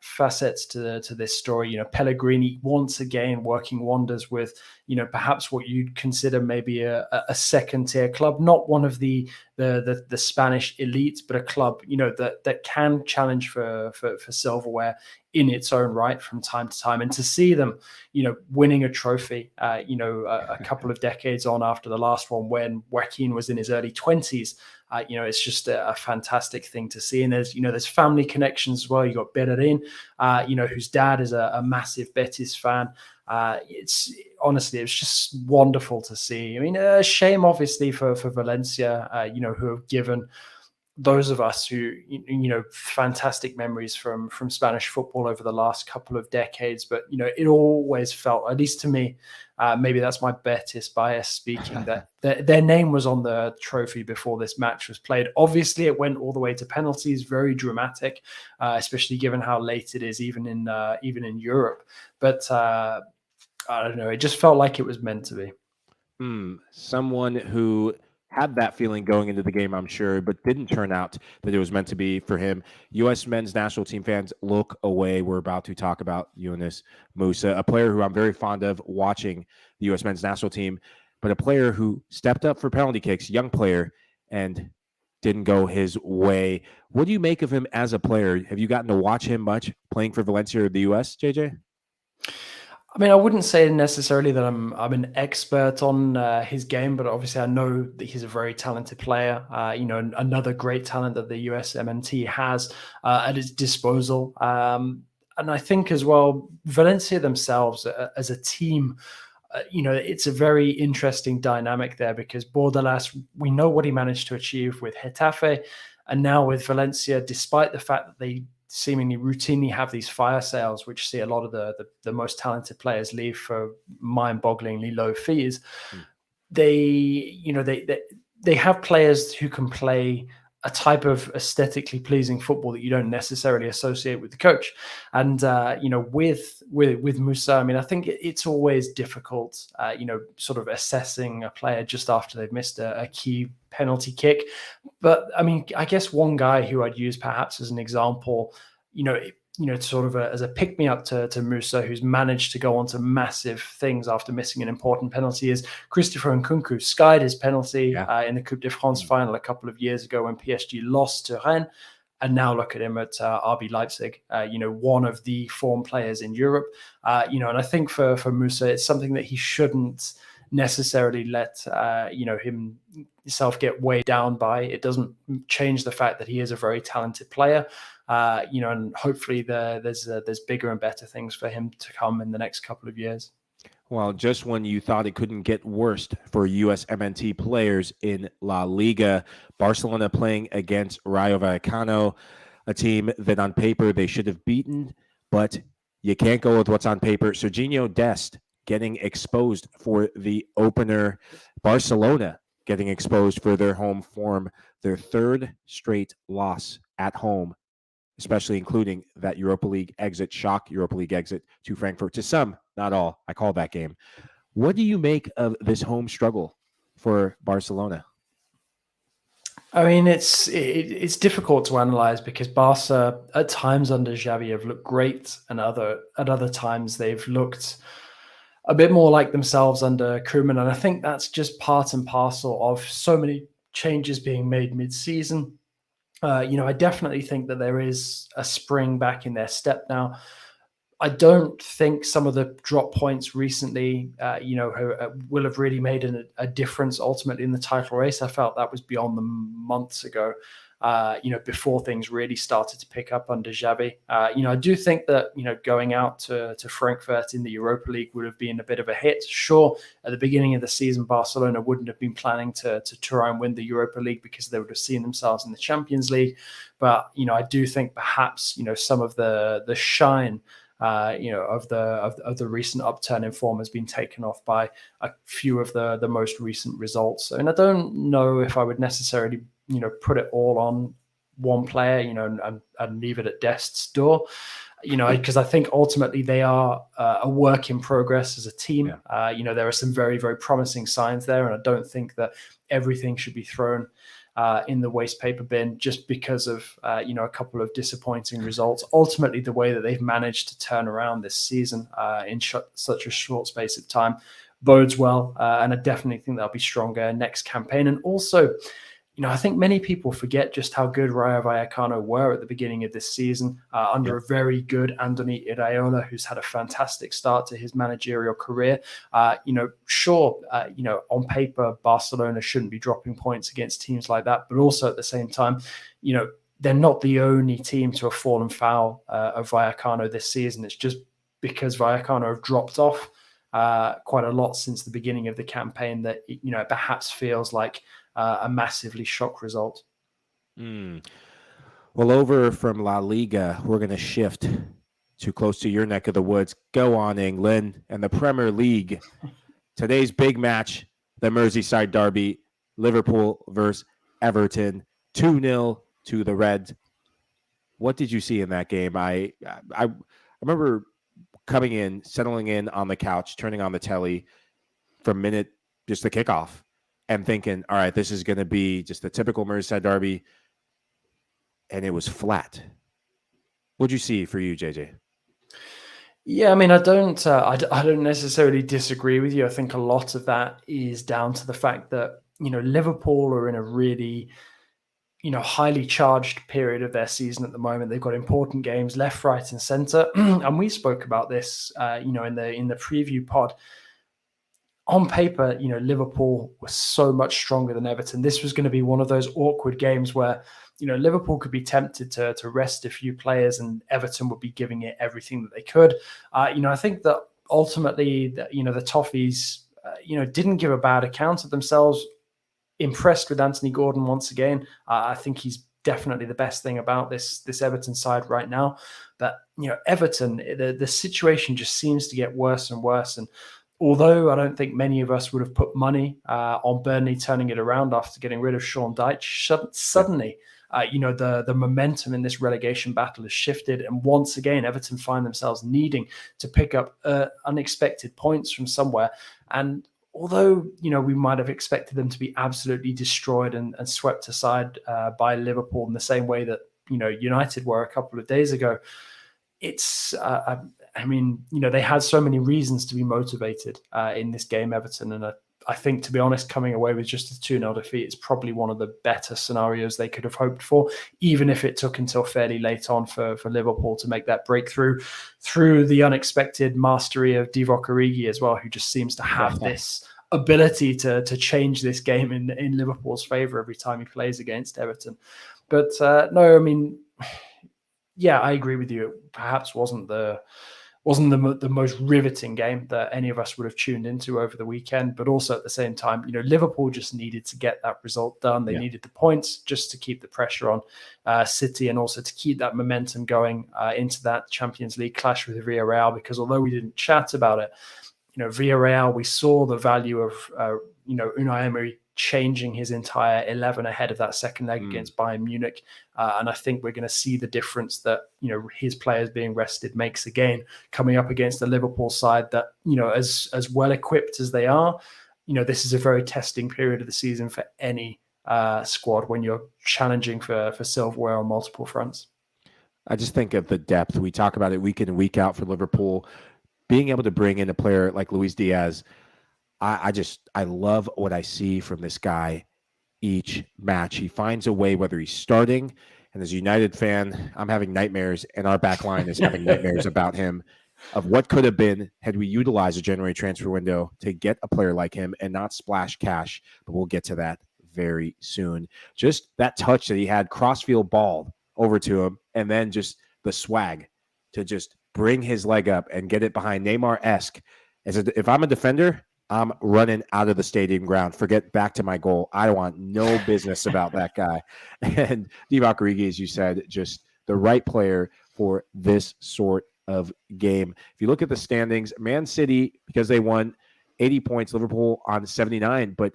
facets to this story. Pellegrini once again working wonders with, perhaps what you'd consider maybe a second-tier club, not one of the Spanish elites, but a club, that can challenge for silverware in its own right from time to time. And to see them, winning a trophy, a couple of decades on after the last one, when Joaquin was in his early 20s, it's just a fantastic thing to see. And there's family connections as well. You got Bellerin, whose dad is a massive Betis fan. It's just wonderful to see. I mean, a shame obviously for Valencia, who have given those of us who, fantastic memories from Spanish football over the last couple of decades. But, it always felt, at least to me, maybe that's my Betis bias speaking, that their name was on the trophy before this match was played. Obviously, it went all the way to penalties, very dramatic, especially given how late it is, even in Europe. But I don't know, it just felt like it was meant to be. Someone who had that feeling going into the game, I'm sure, but didn't turn out that it was meant to be for him. U.S. men's national team fans, look away. We're about to talk about Yunus Musa, a player who I'm very fond of watching the U.S. men's national team, but a player who stepped up for penalty kicks, young player, and didn't go his way. What do you make of him as a player? Have you gotten to watch him much playing for Valencia or the U.S., JJ? I mean, I wouldn't say necessarily that I'm an expert on his game, but obviously I know that he's a very talented player. Another great talent that the US MNT has at its disposal. And I think as well, Valencia themselves as a team, it's a very interesting dynamic there, because Bordalas, we know what he managed to achieve with Getafe, and now with Valencia, despite the fact that they seemingly routinely have these fire sales, which see a lot of the most talented players leave for mind-bogglingly low fees. They have players who can play a type of aesthetically pleasing football that you don't necessarily associate with the coach. And with Musa, I mean, I think it's always difficult, sort of assessing a player just after they've missed a key penalty kick. But I mean, I guess one guy who I'd use perhaps as an example, sort of as a pick-me-up to Musa, who's managed to go on to massive things after missing an important penalty, is Christopher Nkunku. Skied his penalty in the Coupe de France final a couple of years ago when PSG lost to Rennes. And now look at him at RB Leipzig, one of the form players in Europe. And I think for Musa, it's something that he shouldn't necessarily let himself get weighed down by. It doesn't change the fact that he is a very talented player. And hopefully there's bigger and better things for him to come in the next couple of years. Well, just when you thought it couldn't get worse for USMNT players in La Liga, Barcelona playing against Rayo Vallecano, a team that on paper they should have beaten, but you can't go with what's on paper. Serginho Dest getting exposed for the opener. Barcelona getting exposed for their home form, their third straight loss at home, especially including that Europa League exit to Frankfurt. To some, not all. I call that game. What do you make of this home struggle for Barcelona? I mean, it's difficult to analyze because Barca at times under Xavi have looked great, and at other times they've looked a bit more like themselves under Koeman. And I think that's just part and parcel of so many changes being made mid-season. I definitely think that there is a spring back in their step now. I don't think some of the drop points recently, will have really made a difference ultimately in the title race. I felt that was beyond the months ago, before things really started to pick up under Xavi. I do think that, going out to Frankfurt in the Europa League would have been a bit of a hit. Sure, at the beginning of the season, Barcelona wouldn't have been planning to try and win the Europa League because they would have seen themselves in the Champions League. But, I do think perhaps, some of the shine of the recent upturn in form has been taken off by a few of the most recent results. And I don't know if I would necessarily, put it all on one player, and leave it at Dest's door, because I think ultimately they are a work in progress as a team. Yeah. There are some very, very promising signs there, and I don't think that everything should be thrown in the waste paper bin just because of a couple of disappointing results. Ultimately, the way that they've managed to turn around this season in such a short space of time bodes well, and I definitely think they'll be stronger next campaign. And also, I think many people forget just how good Rayo Vallecano were at the beginning of this season under a very good Andoni Iraola, who's had a fantastic start to his managerial career. Sure, on paper, Barcelona shouldn't be dropping points against teams like that, but also at the same time, they're not the only team to have fallen foul of Vallecano this season. It's just because Vallecano have dropped off quite a lot since the beginning of the campaign that, it perhaps feels like a massively shock result. Well, over from La Liga, we're going to shift to close to your neck of the woods. Go on, England, and the Premier League. Today's big match, the Merseyside derby, Liverpool versus Everton, 2-0 to the Reds. What did you see in that game? I remember coming in, settling in on the couch, turning on the telly from just the kickoff, and thinking, all right, this is going to be just the typical Merseyside derby, and it was flat. What'd you see for you, JJ? Yeah, I mean, I don't necessarily disagree with you. I think a lot of that is down to the fact that, Liverpool are in a really, highly charged period of their season at the moment. They've got important games left, right, and centre. And we spoke about this, in the preview pod. On paper, Liverpool was so much stronger than Everton. This was going to be one of those awkward games where, Liverpool could be tempted to rest a few players and Everton would be giving it everything that they could. I think that ultimately, the Toffees, didn't give a bad account of themselves. Impressed with Anthony Gordon once again. I think he's definitely the best thing about this Everton side right now. But Everton, the situation just seems to get worse and worse. And although I don't think many of us would have put money on Burnley turning it around after getting rid of Sean Dyche, suddenly, the momentum in this relegation battle has shifted. And once again, Everton find themselves needing to pick up unexpected points from somewhere. And although, we might have expected them to be absolutely destroyed and swept aside by Liverpool in the same way that, United were a couple of days ago, it's, they had so many reasons to be motivated in this game, Everton. And I think, to be honest, coming away with just a 2-0 defeat is probably one of the better scenarios they could have hoped for, even if it took until fairly late on for Liverpool to make that breakthrough through the unexpected mastery of Divock Origi as well, who just seems to have this ability to change this game in Liverpool's favour every time he plays against Everton. But no, I mean, yeah, I agree with you. It perhaps wasn't the most riveting game that any of us would have tuned into over the weekend, but also at the same time, Liverpool just needed to get that result done. They needed the points just to keep the pressure on City, and also to keep that momentum going into that Champions League clash with Villarreal. Because although we didn't chat about it, Villarreal, we saw the value of Unai Emery changing his entire 11 ahead of that second leg against Bayern Munich. And I think we're going to see the difference that, his players being rested makes again, coming up against the Liverpool side that, as well equipped as they are, this is a very testing period of the season for any squad when you're challenging for silverware on multiple fronts. I just think of the depth. We talk about it week in and week out for Liverpool. Being able to bring in a player like Luis Diaz, I love what I see from this guy each match. He finds a way, whether he's starting, and as a United fan, I'm having nightmares, and our back line is having nightmares about him, of what could have been had we utilized a January transfer window to get a player like him and not splash cash. But we'll get to that very soon. Just that touch that he had, crossfield ball over to him, and then just the swag to just bring his leg up and get it behind Neymar-esque. If I'm a defender, I'm running out of the stadium ground. Forget back to my goal. I want no business about that guy. And Divock Origi, as you said, just the right player for this sort of game. If you look at the standings, Man City, because they won 80 points, Liverpool on 79, but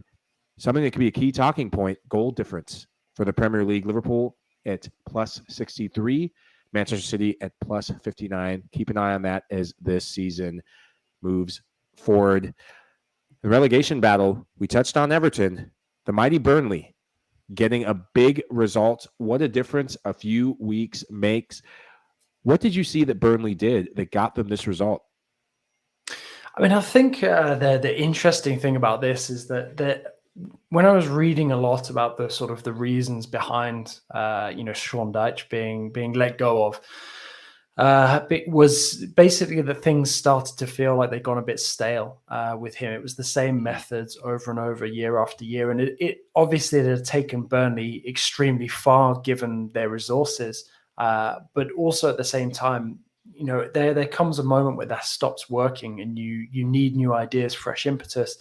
something that could be a key talking point, goal difference for the Premier League. Liverpool at plus 63, Manchester City at plus 59. Keep an eye on that as this season moves forward. The relegation battle, we touched on Everton, the mighty Burnley getting a big result. What a difference a few weeks makes. What did you see that Burnley did that got them this result? I mean, I think the interesting thing about this is that when I was reading a lot about the sort of the reasons behind, Sean Dyche being let go of, it was basically that things started to feel like they'd gone a bit stale with him. It was the same methods over and over, year after year. And it obviously it had taken Burnley extremely far given their resources. But also at the same time, there comes a moment where that stops working and you need new ideas, fresh impetus.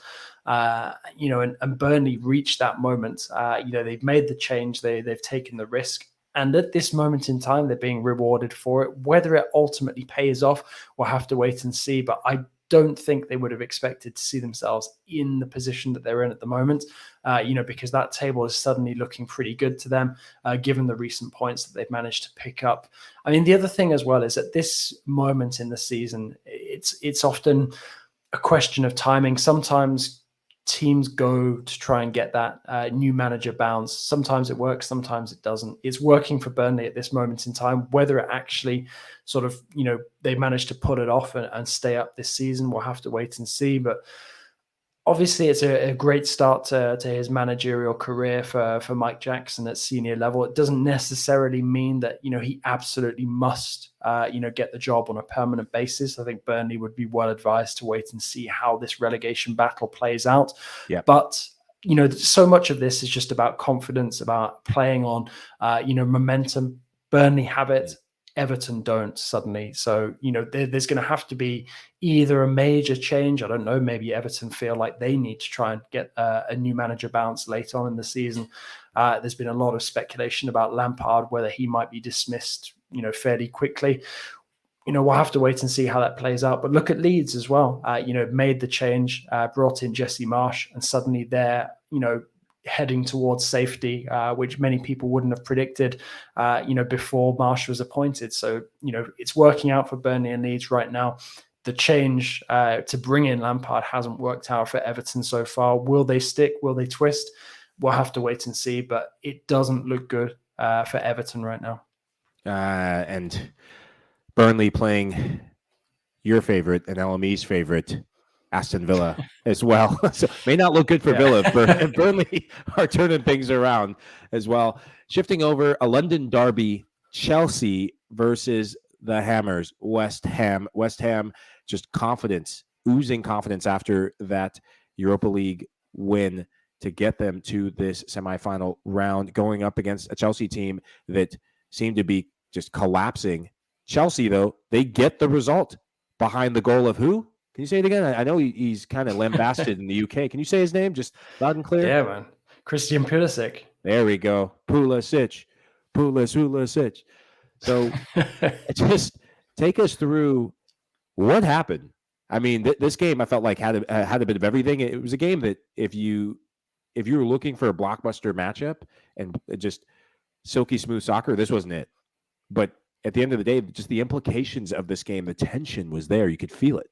And Burnley reached that moment. They've made the change, they've taken the risk. And at this moment in time, they're being rewarded for it. Whether it ultimately pays off, we'll have to wait and see. But I don't think they would have expected to see themselves in the position that they're in at the moment, because that table is suddenly looking pretty good to them, given the recent points that they've managed to pick up. I mean, the other thing as well is at this moment in the season, it's often a question of timing. Sometimes teams go to try and get that new manager bounce. Sometimes it works, sometimes it doesn't. It's working for Burnley at this moment in time. Whether it actually sort of, they manage to put it off and stay up this season, we'll have to wait and see. But obviously it's a great start to his managerial career for Mike Jackson at senior level. It doesn't necessarily mean that, he absolutely must, get the job on a permanent basis. I think Burnley would be well advised to wait and see how this relegation battle plays out. Yep. But, so much of this is just about confidence, about playing on, momentum. Burnley have it. Everton don't suddenly. So, there's going to have to be either a major change. I don't know. Maybe Everton feel like they need to try and get a new manager bounce late on in the season. There's been a lot of speculation about Lampard, whether he might be dismissed, fairly quickly. We'll have to wait and see how that plays out. But look at Leeds as well. Made the change, brought in Jesse Marsh, and suddenly they're, heading towards safety, which many people wouldn't have predicted, before Marsh was appointed. So, it's working out for Burnley and Leeds right now. The change to bring in Lampard hasn't worked out for Everton so far. Will they stick? Will they twist? We'll have to wait and see, but it doesn't look good for Everton right now. And Burnley playing your favorite and LME's favorite, Aston Villa, as well. So may not look good for Villa, but Burnley are turning things around as well. Shifting over, a London derby, Chelsea versus the Hammers, West Ham. West Ham just oozing confidence after that Europa League win to get them to this semifinal round, going up against a Chelsea team that seemed to be just collapsing. Chelsea, though, they get the result behind the goal of who? Can you say it again? I know he's kind of lambasted in the UK. Can you say his name just loud and clear? Yeah, man. Christian Pulisic. There we go. Pulisic. So just take us through what happened. I mean, this game I felt like had a bit of everything. It was a game that if you were looking for a blockbuster matchup and just silky smooth soccer, this wasn't it. But at the end of the day, just the implications of this game, the tension was there. You could feel it.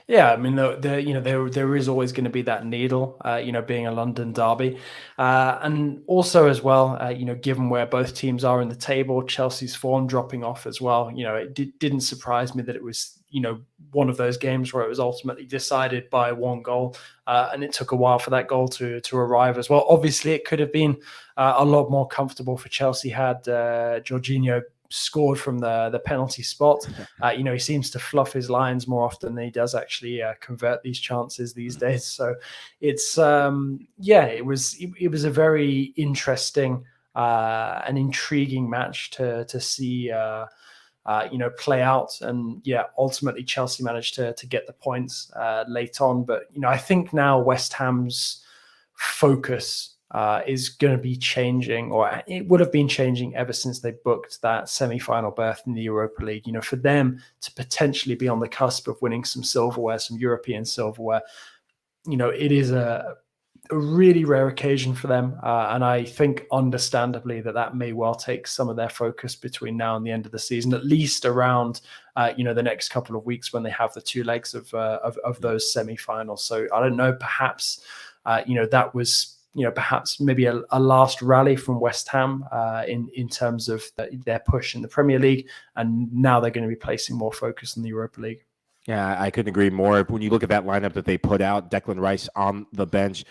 Yeah, I mean, there is always going to be that needle, being a London derby. And also as well, given where both teams are in the table, Chelsea's form dropping off as well. It didn't surprise me that it was, one of those games where it was ultimately decided by one goal. And it took a while for that goal to arrive as well. Obviously, it could have been a lot more comfortable for Chelsea had Jorginho scored from the penalty spot. He seems to fluff his lines more often than he does actually convert these chances these days. So it's it was a very interesting and intriguing match to see play out. And ultimately Chelsea managed to get the points late on. But I think now West Ham's focus is going to be changing, or it would have been changing ever since they booked that semi-final berth in the Europa League. For them to potentially be on the cusp of winning some silverware, some European silverware, it is a really rare occasion for them. And I think understandably that may well take some of their focus between now and the end of the season, at least around, the next couple of weeks when they have the two legs of those semi-finals. So I don't know, perhaps, that was, perhaps maybe a last rally from West Ham in terms of their push in the Premier League. And now they're going to be placing more focus on the Europa League. Yeah, I couldn't agree more. When you look at that lineup that they put out, Declan Rice on the bench,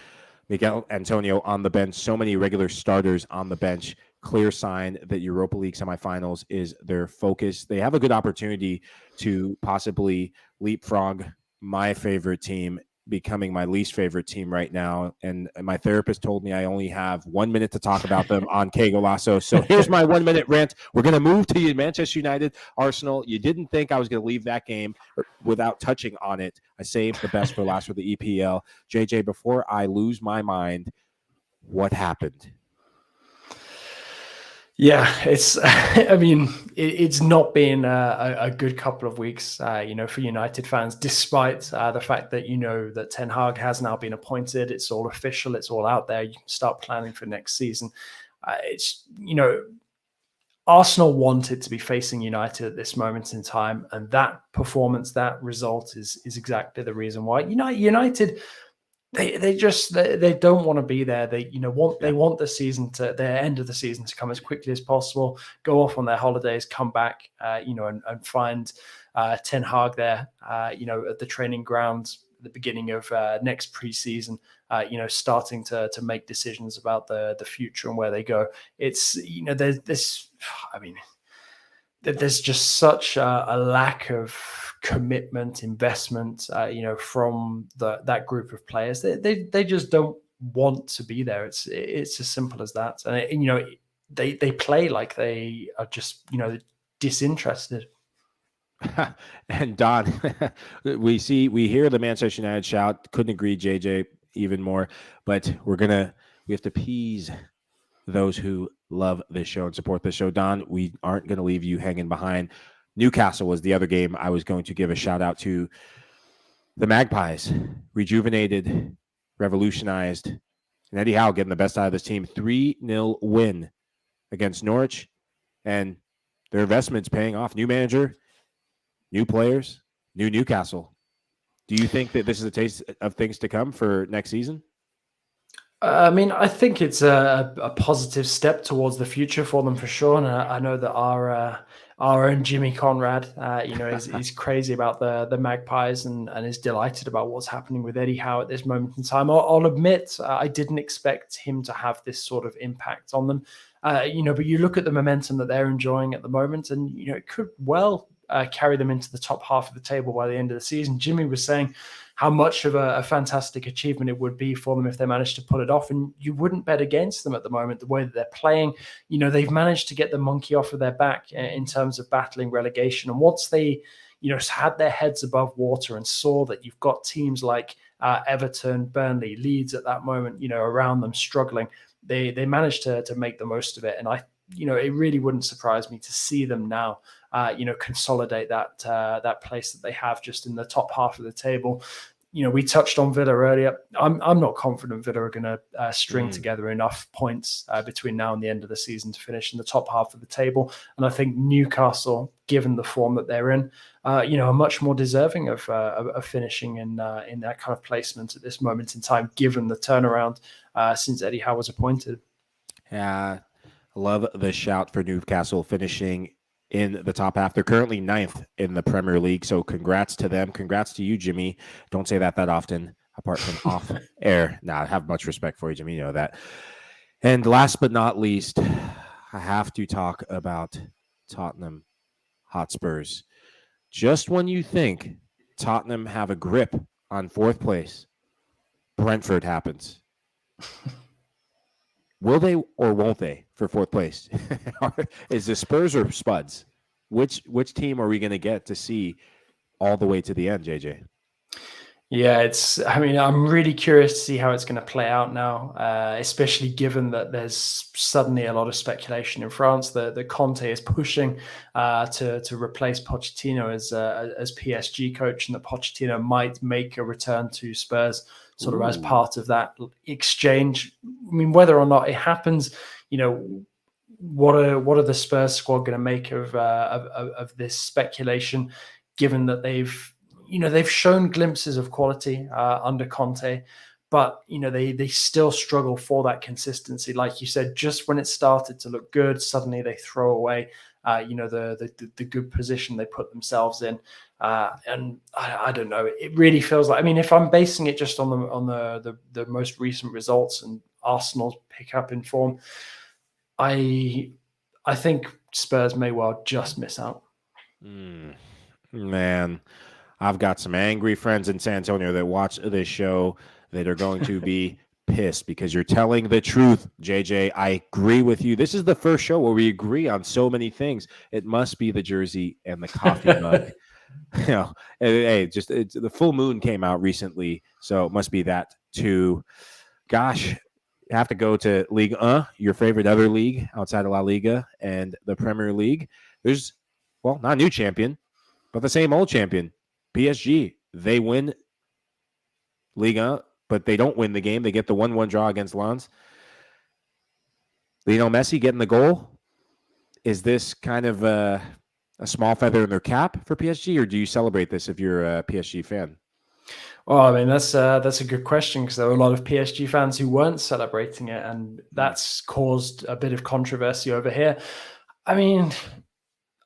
Miguel Antonio on the bench, so many regular starters on the bench, clear sign that Europa League semifinals is their focus. They have a good opportunity to possibly leapfrog my favorite team, becoming my least favorite team right now. And my therapist told me I only have 1 minute to talk about them on Qué Golazo. So here's my 1 minute rant. We're going to move to Manchester United, Arsenal. You didn't think I was going to leave that game without touching on it. I saved the best for last for the EPL. JJ, before I lose my mind, what happened? Yeah, it's not been a good couple of weeks, for United fans, despite the fact that, that Ten Hag has now been appointed. It's all official. It's all out there. You can start planning for next season. Arsenal wanted to be facing United at this moment in time. And that performance, that result is exactly the reason why. United, They don't want to be there. They want the season to their end of the season to come as quickly as possible, go off on their holidays, come back, and find Ten Hag there, at the training ground at the beginning of next preseason, starting to make decisions about the future and where they go. It's there's just such a lack of commitment, investment, from that group of players. They just don't want to be there. It's as simple as that. And they play like they are just disinterested. And Don, we hear the Manchester United shout. Couldn't agree, JJ, even more. But we have to appease those who love this show and support this show. Don, we aren't going to leave you hanging behind. Newcastle was the other game I was going to give a shout out to. The Magpies, rejuvenated, revolutionized, and Eddie Howe getting the best out of this team. 3-0 win against Norwich, and their investments paying off. New manager, new players, new Newcastle. Do you think that this is a taste of things to come for next season? I mean, I think it's a positive step towards the future for them for sure. And I know that our own Jimmy Conrad, is crazy about the Magpies and is delighted about what's happening with Eddie Howe at this moment in time. I'll admit I didn't expect him to have this sort of impact on them. But you look at the momentum that they're enjoying at the moment, and it could well carry them into the top half of the table by the end of the season. Jimmy was saying how much of a fantastic achievement it would be for them if they managed to pull it off. And you wouldn't bet against them at the moment, the way that they're playing. They've managed to get the monkey off of their back in terms of battling relegation. And once they, had their heads above water and saw that you've got teams like Everton, Burnley, Leeds at that moment, around them struggling, they managed to make the most of it. And it really wouldn't surprise me to see them now, consolidate that place that they have just in the top half of the table. We touched on Villa earlier. I'm not confident Villa are going to string together enough points between now and the end of the season to finish in the top half of the table. And I think Newcastle, given the form that they're in, are much more deserving of finishing in that kind of placement at this moment in time, given the turnaround since Eddie Howe was appointed. Yeah, I love the shout for Newcastle finishing in the top half. They're currently 9th in the Premier League, so congrats to them. Congrats to you, Jimmy. Don't say that often, apart from off air. I have much respect for you, Jimmy. You know that. And last but not least, I have to talk about Tottenham Hotspurs. Just when you think Tottenham have a grip on 4th place, Brentford happens. Will they or won't they for 4th place? Is it Spurs or Spuds? Which team are we going to get to see all the way to the end, JJ? Yeah, I'm really curious to see how it's going to play out now, especially given that there's suddenly a lot of speculation in France that Conte is pushing to replace Pochettino as PSG coach, and that Pochettino might make a return to Spurs sort of as part of that exchange. I mean, whether or not it happens, what are the Spurs squad going to make of this speculation, given that they've shown glimpses of quality under Conte, but they still struggle for that consistency. Like you said, just when it started to look good, suddenly they throw away the good position they put themselves in. And I don't know. It really feels like, if I'm basing it just on the most recent results and Arsenal's pick up in form, I think Spurs may well just miss out. Man, I've got some angry friends in San Antonio that watch this show that are going to be pissed because you're telling the truth, JJ. I agree with you. This is the first show where we agree on so many things. It must be the jersey and the coffee mug. Hey, the full moon came out recently, so it must be that too. Gosh, you have to go to Ligue 1, your favorite other league outside of La Liga and the Premier League. There's, not a new champion, but the same old champion, PSG. They win Ligue 1, but they don't win the game. They get the 1-1 draw against Lens. Lionel Messi getting the goal. Is this kind of a small feather in their cap for PSG, or do you celebrate this if you're a PSG fan? Well, that's a good question, because there were a lot of PSG fans who weren't celebrating it, and that's caused a bit of controversy over here.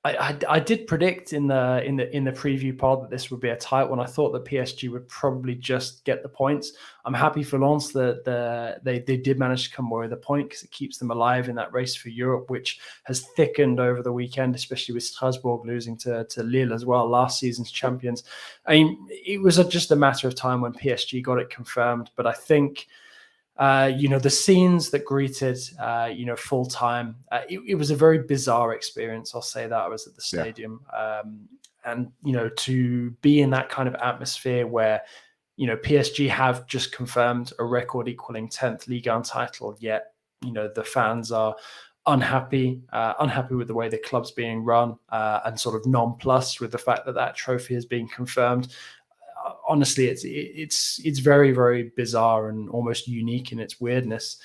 I did predict in the preview pod that this would be a tight one. I thought that PSG would probably just get the points. I'm happy for Lens that they did manage to come away with a point, because it keeps them alive in that race for Europe, which has thickened over the weekend, especially with Strasbourg losing to Lille as well, last season's champions. It was just a matter of time when PSG got it confirmed. But I think the scenes that greeted, full time, it was a very bizarre experience. I'll say that. I was at the stadium, and to be in that kind of atmosphere where, PSG have just confirmed a record equaling 10th Ligue 1 title, yet the fans are unhappy with the way the club's being run, and sort of nonplussed with the fact that trophy has been confirmed. Honestly, it's very, very bizarre and almost unique in its weirdness.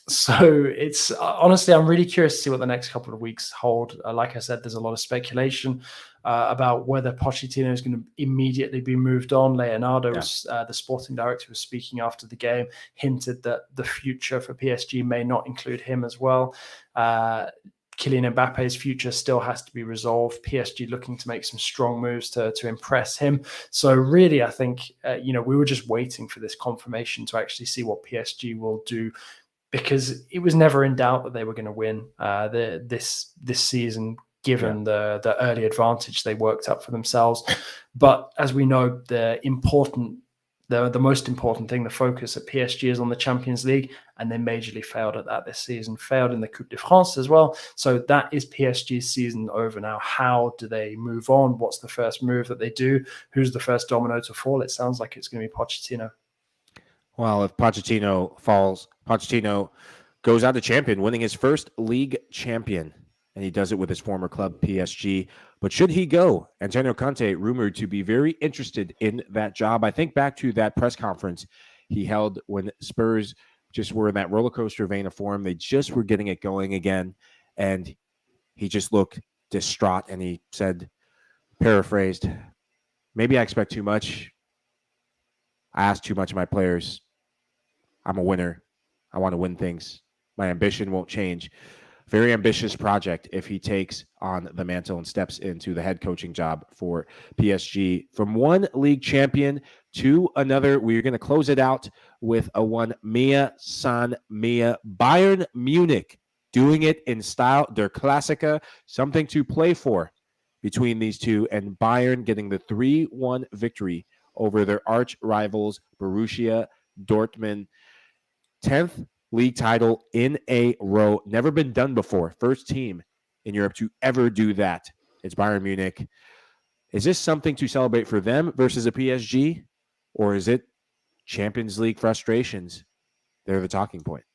So it's honestly, I'm really curious to see what the next couple of weeks hold. Like I said, there's a lot of speculation about whether Pochettino is going to immediately be moved on. Leonardo, the sporting director, was speaking after the game, hinted that the future for PSG may not include him as well. Kylian Mbappe's future still has to be resolved. PSG looking to make some strong moves to impress him. So really, I think, we were just waiting for this confirmation to actually see what PSG will do, because it was never in doubt that they were going to win this season, given the early advantage they worked up for themselves. But as we know, the most important thing, the focus at PSG is on the Champions League, and they majorly failed at that this season, failed in the Coupe de France as well. So that is PSG's season over now. How do they move on? What's the first move that they do? Who's the first domino to fall? It sounds like it's going to be Pochettino. Well, if Pochettino falls, Pochettino goes out to champion, winning his first league champion, and he does it with his former club, PSG. But should he go? Antonio Conte rumored to be very interested in that job. I think back to that press conference he held when Spurs just were in that roller coaster vein of form. They just were getting it going again, and he just looked distraught, and he said, paraphrased, maybe I expect too much. I ask too much of my players. I'm a winner. I want to win things. My ambition won't change. Very ambitious project if he takes on the mantle and steps into the head coaching job for PSG. From one league champion to another, we're going to close it out with a one Mia San Mia. Bayern Munich doing it in style. Der Klassiker, something to play for between these two, and Bayern getting the 3-1 victory over their arch rivals Borussia Dortmund. 10th league title in a row. Never been done before. First team in Europe to ever do that. It's Bayern Munich. Is this something to celebrate for them versus a PSG? Or is it Champions League frustrations? They're the talking point.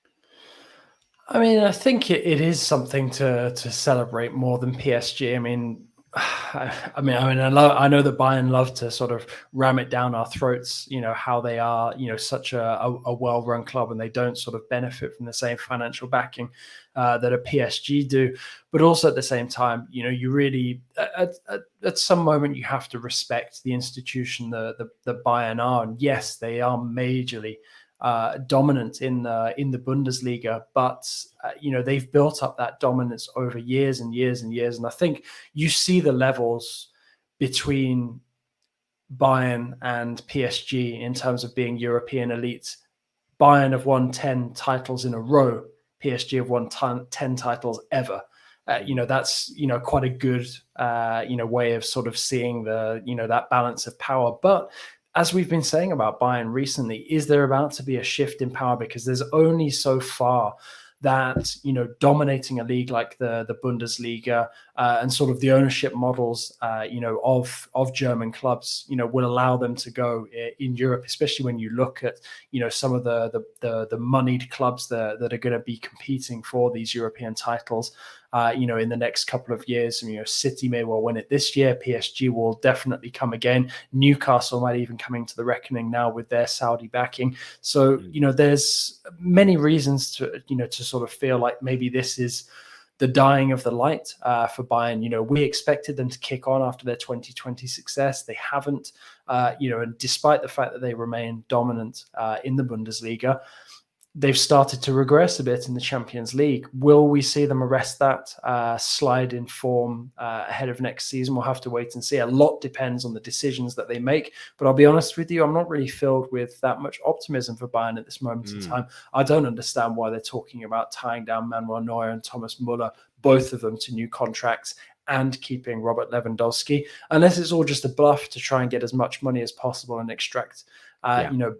I mean, I think it is something to celebrate more than PSG. I mean, I know that Bayern love to sort of ram it down our throats, how they are, such a well-run club, and they don't sort of benefit from the same financial backing that a PSG do. But also at the same time, you really, at some moment, you have to respect the institution the Bayern are. And yes, they are majorly dominant in the Bundesliga, but they've built up that dominance over years and years and years. And I think you see the levels between Bayern and PSG in terms of being European elites. Bayern have won 10 titles in a row. PSG have won 10 titles ever. That's quite a good way of sort of seeing that balance of power. But as we've been saying about Bayern recently, is there about to be a shift in power? Because there's only so far that, dominating a league like the Bundesliga and sort of the ownership models, of German clubs, will allow them to go in Europe, especially when you look at, some of the moneyed clubs that are going to be competing for these European titles. In the next couple of years. City may well win it this year. PSG will definitely come again. Newcastle might even come into the reckoning now with their Saudi backing. So, there's many reasons to sort of feel like maybe this is the dying of the light for Bayern. We expected them to kick on after their 2020 success. They haven't, and despite the fact that they remain dominant in the Bundesliga, they've started to regress a bit in the Champions League. Will we see them arrest that slide in form ahead of next season? We'll have to wait and see. A lot depends on the decisions that they make. But I'll be honest with you, I'm not really filled with that much optimism for Bayern at this moment in time. I don't understand why they're talking about tying down Manuel Neuer and Thomas Muller, both of them, to new contracts, and keeping Robert Lewandowski, unless it's all just a bluff to try and get as much money as possible and extract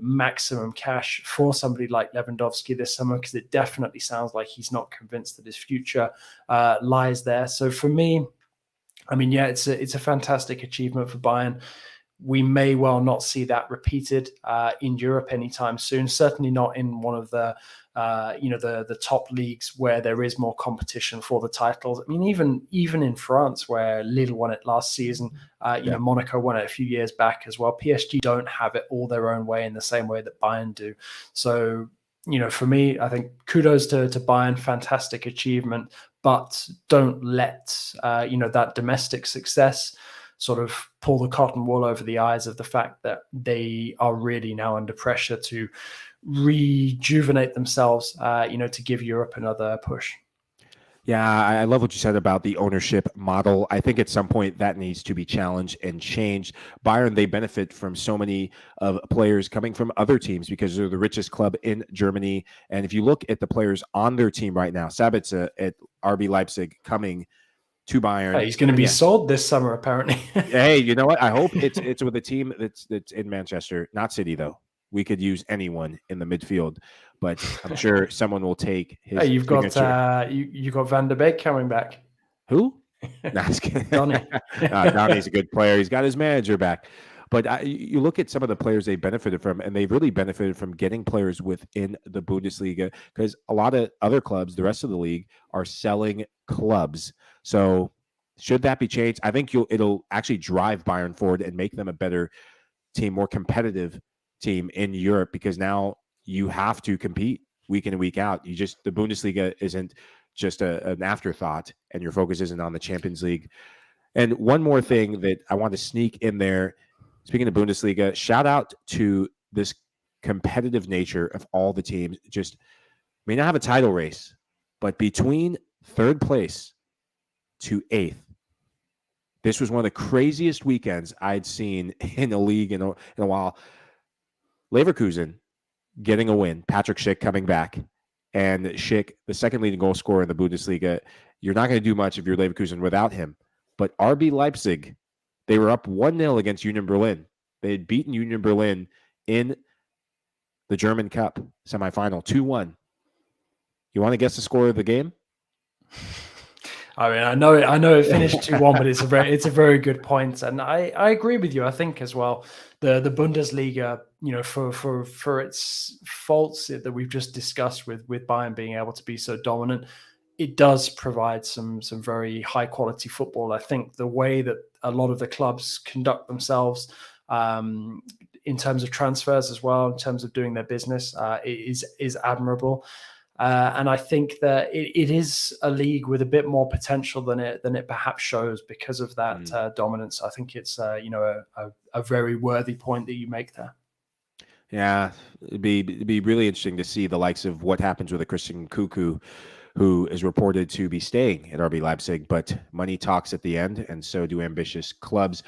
maximum cash for somebody like Lewandowski this summer, because it definitely sounds like he's not convinced that his future lies there. So for me, I mean, it's a fantastic achievement for Bayern. we may well not see that repeated in Europe anytime soon. Certainly not in one of the the top leagues where there is more competition for the titles. I mean, even in France, where Lille won it last season, Monaco won it a few years back as well. PSG don't have it all their own way in the same way that Bayern do. So, for me, I think kudos to Bayern, fantastic achievement, but don't let that domestic success sort of pull the cotton wool over the eyes of the fact that they are really now under pressure to rejuvenate themselves, to give Europe another push. Yeah, I love what you said about the ownership model. I think at some point that needs to be challenged and changed. Bayern, they benefit from so many of players coming from other teams because they're the richest club in Germany. And if you look at the players on their team right now, Sabitzer at RB Leipzig coming to Bayern. Hey, he's going to be sold this summer, apparently. Hey, you know what? I hope it's with a team that's in Manchester, not City, though. We could use anyone in the midfield, but I'm sure someone will take his. Hey, you've got you got Van der Beek coming back. Who? No, just kidding. Donny. Donny's a good player. He's got his manager back. But you look at some of the players they benefited from, and they've really benefited from getting players within the Bundesliga because a lot of other clubs, the rest of the league, are selling clubs. So should that be changed? I think it'll actually drive Bayern forward and make them a better team, more competitive team in Europe because now you have to compete week in and week out. The Bundesliga isn't just an afterthought, and your focus isn't on the Champions League. And one more thing that I want to sneak in there. Speaking of Bundesliga, shout out to this competitive nature of all the teams. Just may not have a title race, but between third place to eighth, this was one of the craziest weekends I'd seen in a league in a while. Leverkusen getting a win, Patrick Schick coming back, and Schick, the second leading goal scorer in the Bundesliga. You're not going to do much if you're Leverkusen without him. But RB Leipzig, they were up 1-0 against Union Berlin. They had beaten Union Berlin in the German Cup semifinal, 2-1. You want to guess the score of the game? I mean, I know it finished 2-1, but it's a very good point, and I agree with you. I think as well the Bundesliga, for its faults that we've just discussed with Bayern being able to be so dominant, it does provide some very high quality football. I think the way that a lot of the clubs conduct themselves in terms of transfers as well, in terms of doing their business, is admirable. And I think that it is a league with a bit more potential than it perhaps shows because of that dominance. I think it's a very worthy point that you make there. Yeah, it'd be really interesting to see the likes of what happens with a Christian Cuckoo, who is reported to be staying at RB Leipzig, but money talks at the end, and so do ambitious clubs.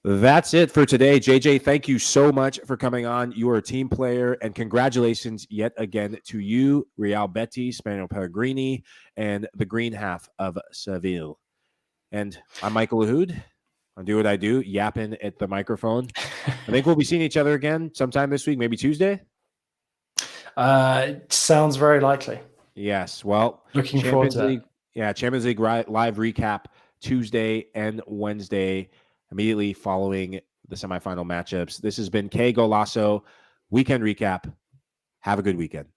That's it for today. JJ, thank you so much for coming on. You are a team player, and congratulations yet again to you, Real Betis, Spaniel Pellegrini, and the green half of Seville. And I'm Michael Lahoud. I'll do what I do, yapping at the microphone. I think we'll be seeing each other again sometime this week, maybe Tuesday. Sounds very likely. Yes. Well, looking forward to it. Yeah, Champions League live recap Tuesday and Wednesday, immediately following the semifinal matchups. This has been Qué Golazo Weekend Recap. Have a good weekend.